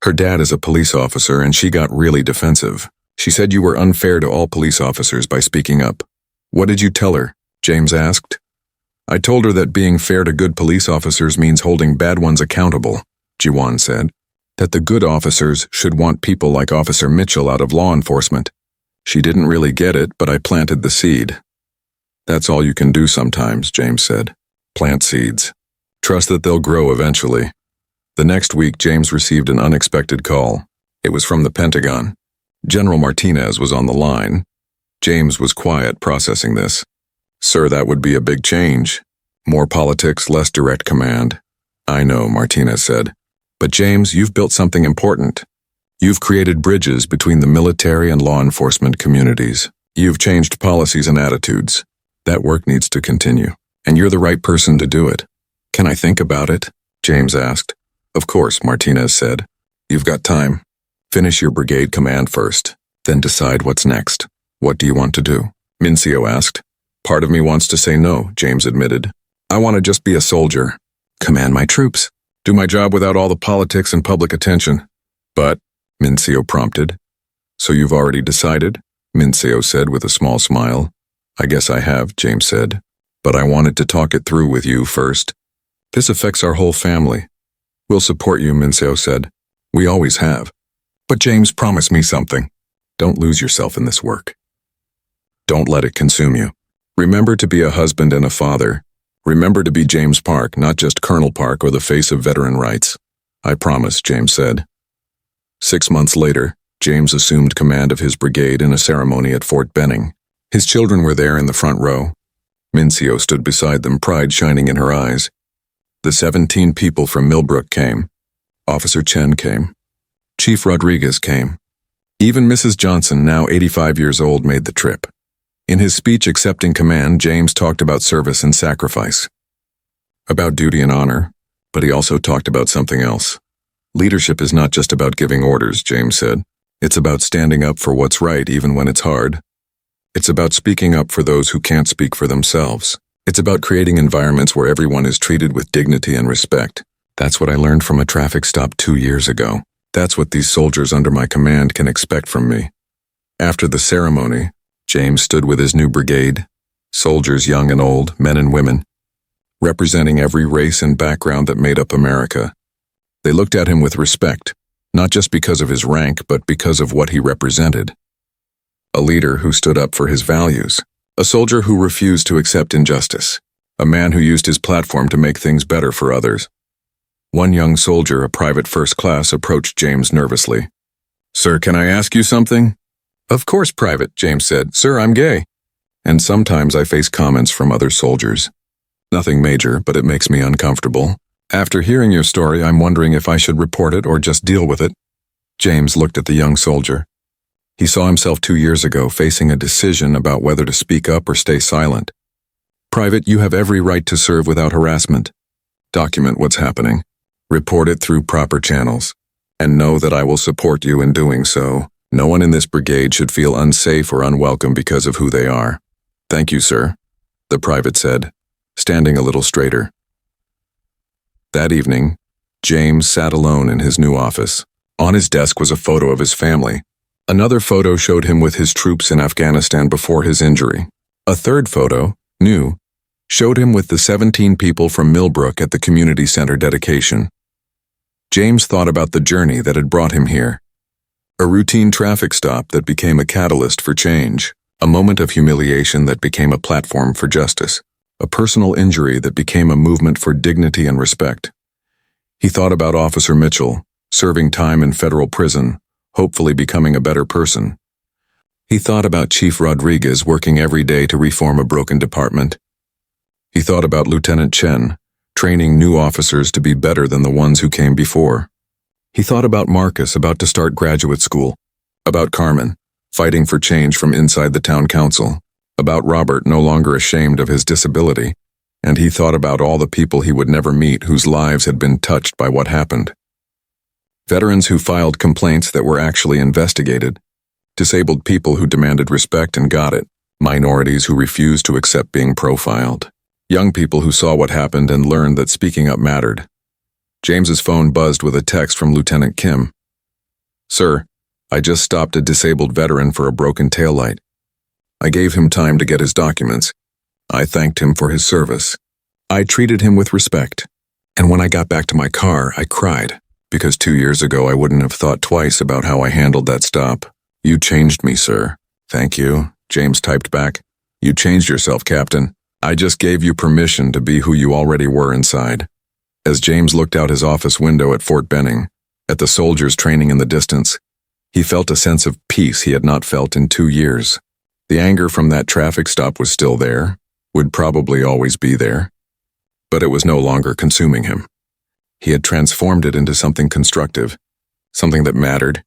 Her dad is a police officer and she got really defensive. She said you were unfair to all police officers by speaking up. What did you tell her? James asked. I told her that being fair to good police officers means holding bad ones accountable, Ji-Wan said. That the good officers should want people like Officer Mitchell out of law enforcement. She didn't really get it, but I planted the seed. That's all you can do sometimes, James said. Plant seeds. Trust that they'll grow eventually. The next week, James received an unexpected call. It was from the Pentagon. General Martinez was on the line. James was quiet, processing this. Sir, that would be a big change. More politics, less direct command. I know, Martinez said. But James, you've built something important. You've created bridges between the military and law enforcement communities. You've changed policies and attitudes. That work needs to continue. And you're the right person to do it. Can I think about it? James asked. Of course, Martinez said. You've got time. Finish your brigade command first, then decide what's next. What do you want to do? Minseo asked. Part of me wants to say no, James admitted. I want to just be a soldier. Command my troops. Do my job without all the politics and public attention. But, Minseo prompted. So you've already decided? Minseo said with a small smile. I guess I have, James said. But I wanted to talk it through with you first. This affects our whole family. We'll support you, Minseo said. We always have. But James, promise me something. Don't lose yourself in this work. Don't let it consume you. Remember to be a husband and a father. Remember to be James Park, not just Colonel Park or the face of veteran rights. I promise, James said. 6 months later, James assumed command of his brigade in a ceremony at Fort Benning. His children were there in the front row. Minseo stood beside them, pride shining in her eyes. The 17 people from Millbrook came. Officer Chen came. Chief Rodriguez came. Even Mrs. Johnson, now 85 years old, made the trip. In his speech accepting command, James talked about service and sacrifice. About duty and honor, but he also talked about something else. Leadership is not just about giving orders, James said. It's about standing up for what's right even when it's hard. It's about speaking up for those who can't speak for themselves. It's about creating environments where everyone is treated with dignity and respect. That's what I learned from a traffic stop 2 years ago. That's what these soldiers under my command can expect from me. After the ceremony, James stood with his new brigade, soldiers young and old, men and women, representing every race and background that made up America. They looked at him with respect, not just because of his rank, but because of what he represented. A leader who stood up for his values, a soldier who refused to accept injustice, a man who used his platform to make things better for others. One young soldier, a private first class, approached James nervously. Sir, can I ask you something? Of course, Private, James said. Sir, I'm gay. And sometimes I face comments from other soldiers. Nothing major, but it makes me uncomfortable. After hearing your story, I'm wondering if I should report it or just deal with it. James looked at the young soldier. He saw himself 2 years ago facing a decision about whether to speak up or stay silent. Private, you have every right to serve without harassment. Document what's happening. Report it through proper channels. And know that I will support you in doing so. No one in this brigade should feel unsafe or unwelcome because of who they are. Thank you, sir, the private said, standing a little straighter. That evening, James sat alone in his new office. On his desk was a photo of his family. Another photo showed him with his troops in Afghanistan before his injury. A third photo, new, showed him with the 17 people from Millbrook at the community center dedication. James thought about the journey that had brought him here. A routine traffic stop that became a catalyst for change. A moment of humiliation that became a platform for justice. A personal injury that became a movement for dignity and respect. He thought about Officer Mitchell, serving time in federal prison, hopefully becoming a better person. He thought about Chief Rodriguez working every day to reform a broken department. He thought about Lieutenant Chen, training new officers to be better than the ones who came before. He thought about Marcus about to start graduate school, about Carmen, fighting for change from inside the town council, about Robert no longer ashamed of his disability, and he thought about all the people he would never meet whose lives had been touched by what happened. Veterans who filed complaints that were actually investigated, disabled people who demanded respect and got it, minorities who refused to accept being profiled, young people who saw what happened and learned that speaking up mattered. James's phone buzzed with a text from Lieutenant Kim. Sir, I just stopped a disabled veteran for a broken taillight. I gave him time to get his documents. I thanked him for his service. I treated him with respect. And when I got back to my car, I cried, because 2 years ago I wouldn't have thought twice about how I handled that stop. You changed me, sir. Thank you, James typed back. You changed yourself, Captain. I just gave you permission to be who you already were inside. As James looked out his office window at Fort Benning, at the soldiers training in the distance, he felt a sense of peace he had not felt in 2 years. The anger from that traffic stop was still there, would probably always be there, but it was no longer consuming him. He had transformed it into something constructive, something that mattered.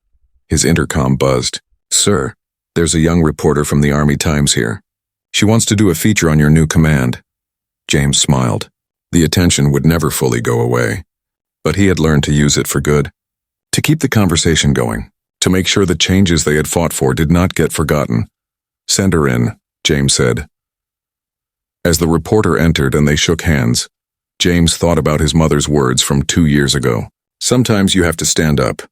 His intercom buzzed. Sir, there's a young reporter from the Army Times here. She wants to do a feature on your new command. James smiled. The attention would never fully go away, but he had learned to use it for good, to keep the conversation going, to make sure the changes they had fought for did not get forgotten. Send her in, James said. As the reporter entered and they shook hands, James thought about his mother's words from 2 years ago. Sometimes you have to stand up.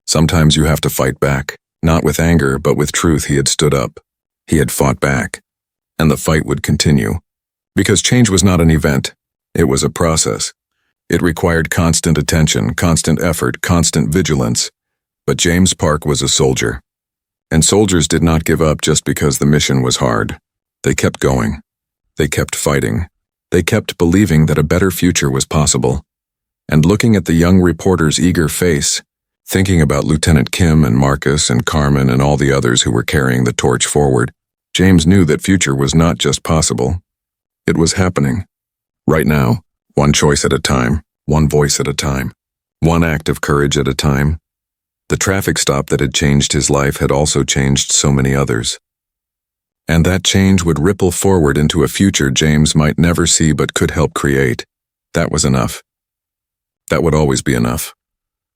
Sometimes you have to fight back. Not with anger, but with truth. He had stood up. He had fought back. And the fight would continue. Because change was not an event. It was a process. It required constant attention, constant effort, constant vigilance. But James Park was a soldier. And soldiers did not give up just because the mission was hard. They kept going. They kept fighting. They kept believing that a better future was possible. And looking at the young reporter's eager face, thinking about Lieutenant Kim and Marcus and Carmen and all the others who were carrying the torch forward, James knew that future was not just possible. It was happening. Right now, one choice at a time, one voice at a time, one act of courage at a time. The traffic stop that had changed his life had also changed so many others. And that change would ripple forward into a future James might never see but could help create. That was enough. That would always be enough.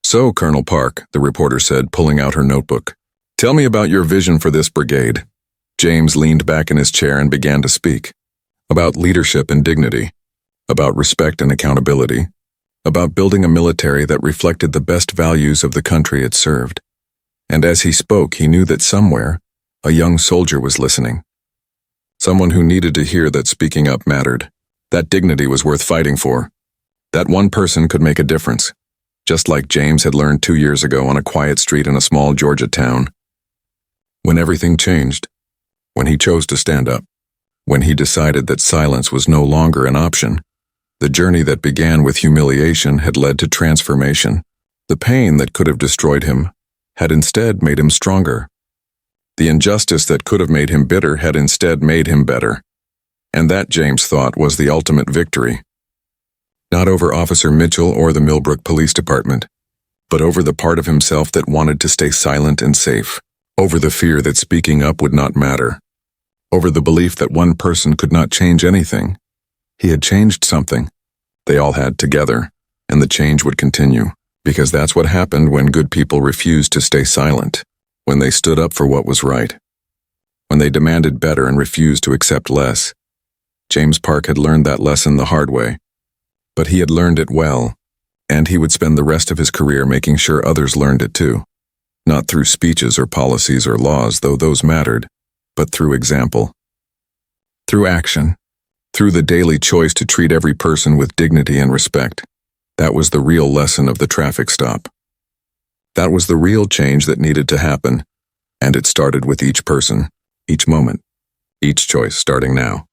So, Colonel Park, the reporter said, pulling out her notebook, tell me about your vision for this brigade. James leaned back in his chair and began to speak. About leadership and dignity. About respect and accountability. About building a military that reflected the best values of the country it served. And as he spoke, he knew that somewhere, a young soldier was listening. Someone who needed to hear that speaking up mattered. That dignity was worth fighting for. That one person could make a difference. Just like James had learned 2 years ago on a quiet street in a small Georgia town. When everything changed, when he chose to stand up, when he decided that silence was no longer an option, the journey that began with humiliation had led to transformation. The pain that could have destroyed him had instead made him stronger. The injustice that could have made him bitter had instead made him better. And that, James thought, was the ultimate victory. Not over Officer Mitchell or the Millbrook Police Department, but over the part of himself that wanted to stay silent and safe. over the fear that speaking up would not matter, over the belief that one person could not change anything. He had changed something. They all had together, and the change would continue, because that's what happened when good people refused to stay silent, when they stood up for what was right, when they demanded better and refused to accept less. James Park had learned that lesson the hard way, but he had learned it well, and he would spend the rest of his career making sure others learned it too. Not through speeches or policies or laws, though those mattered, but through example. Through action. Through the daily choice to treat every person with dignity and respect. That was the real lesson of the traffic stop. That was the real change that needed to happen, and it started with each person, each moment, each choice starting now.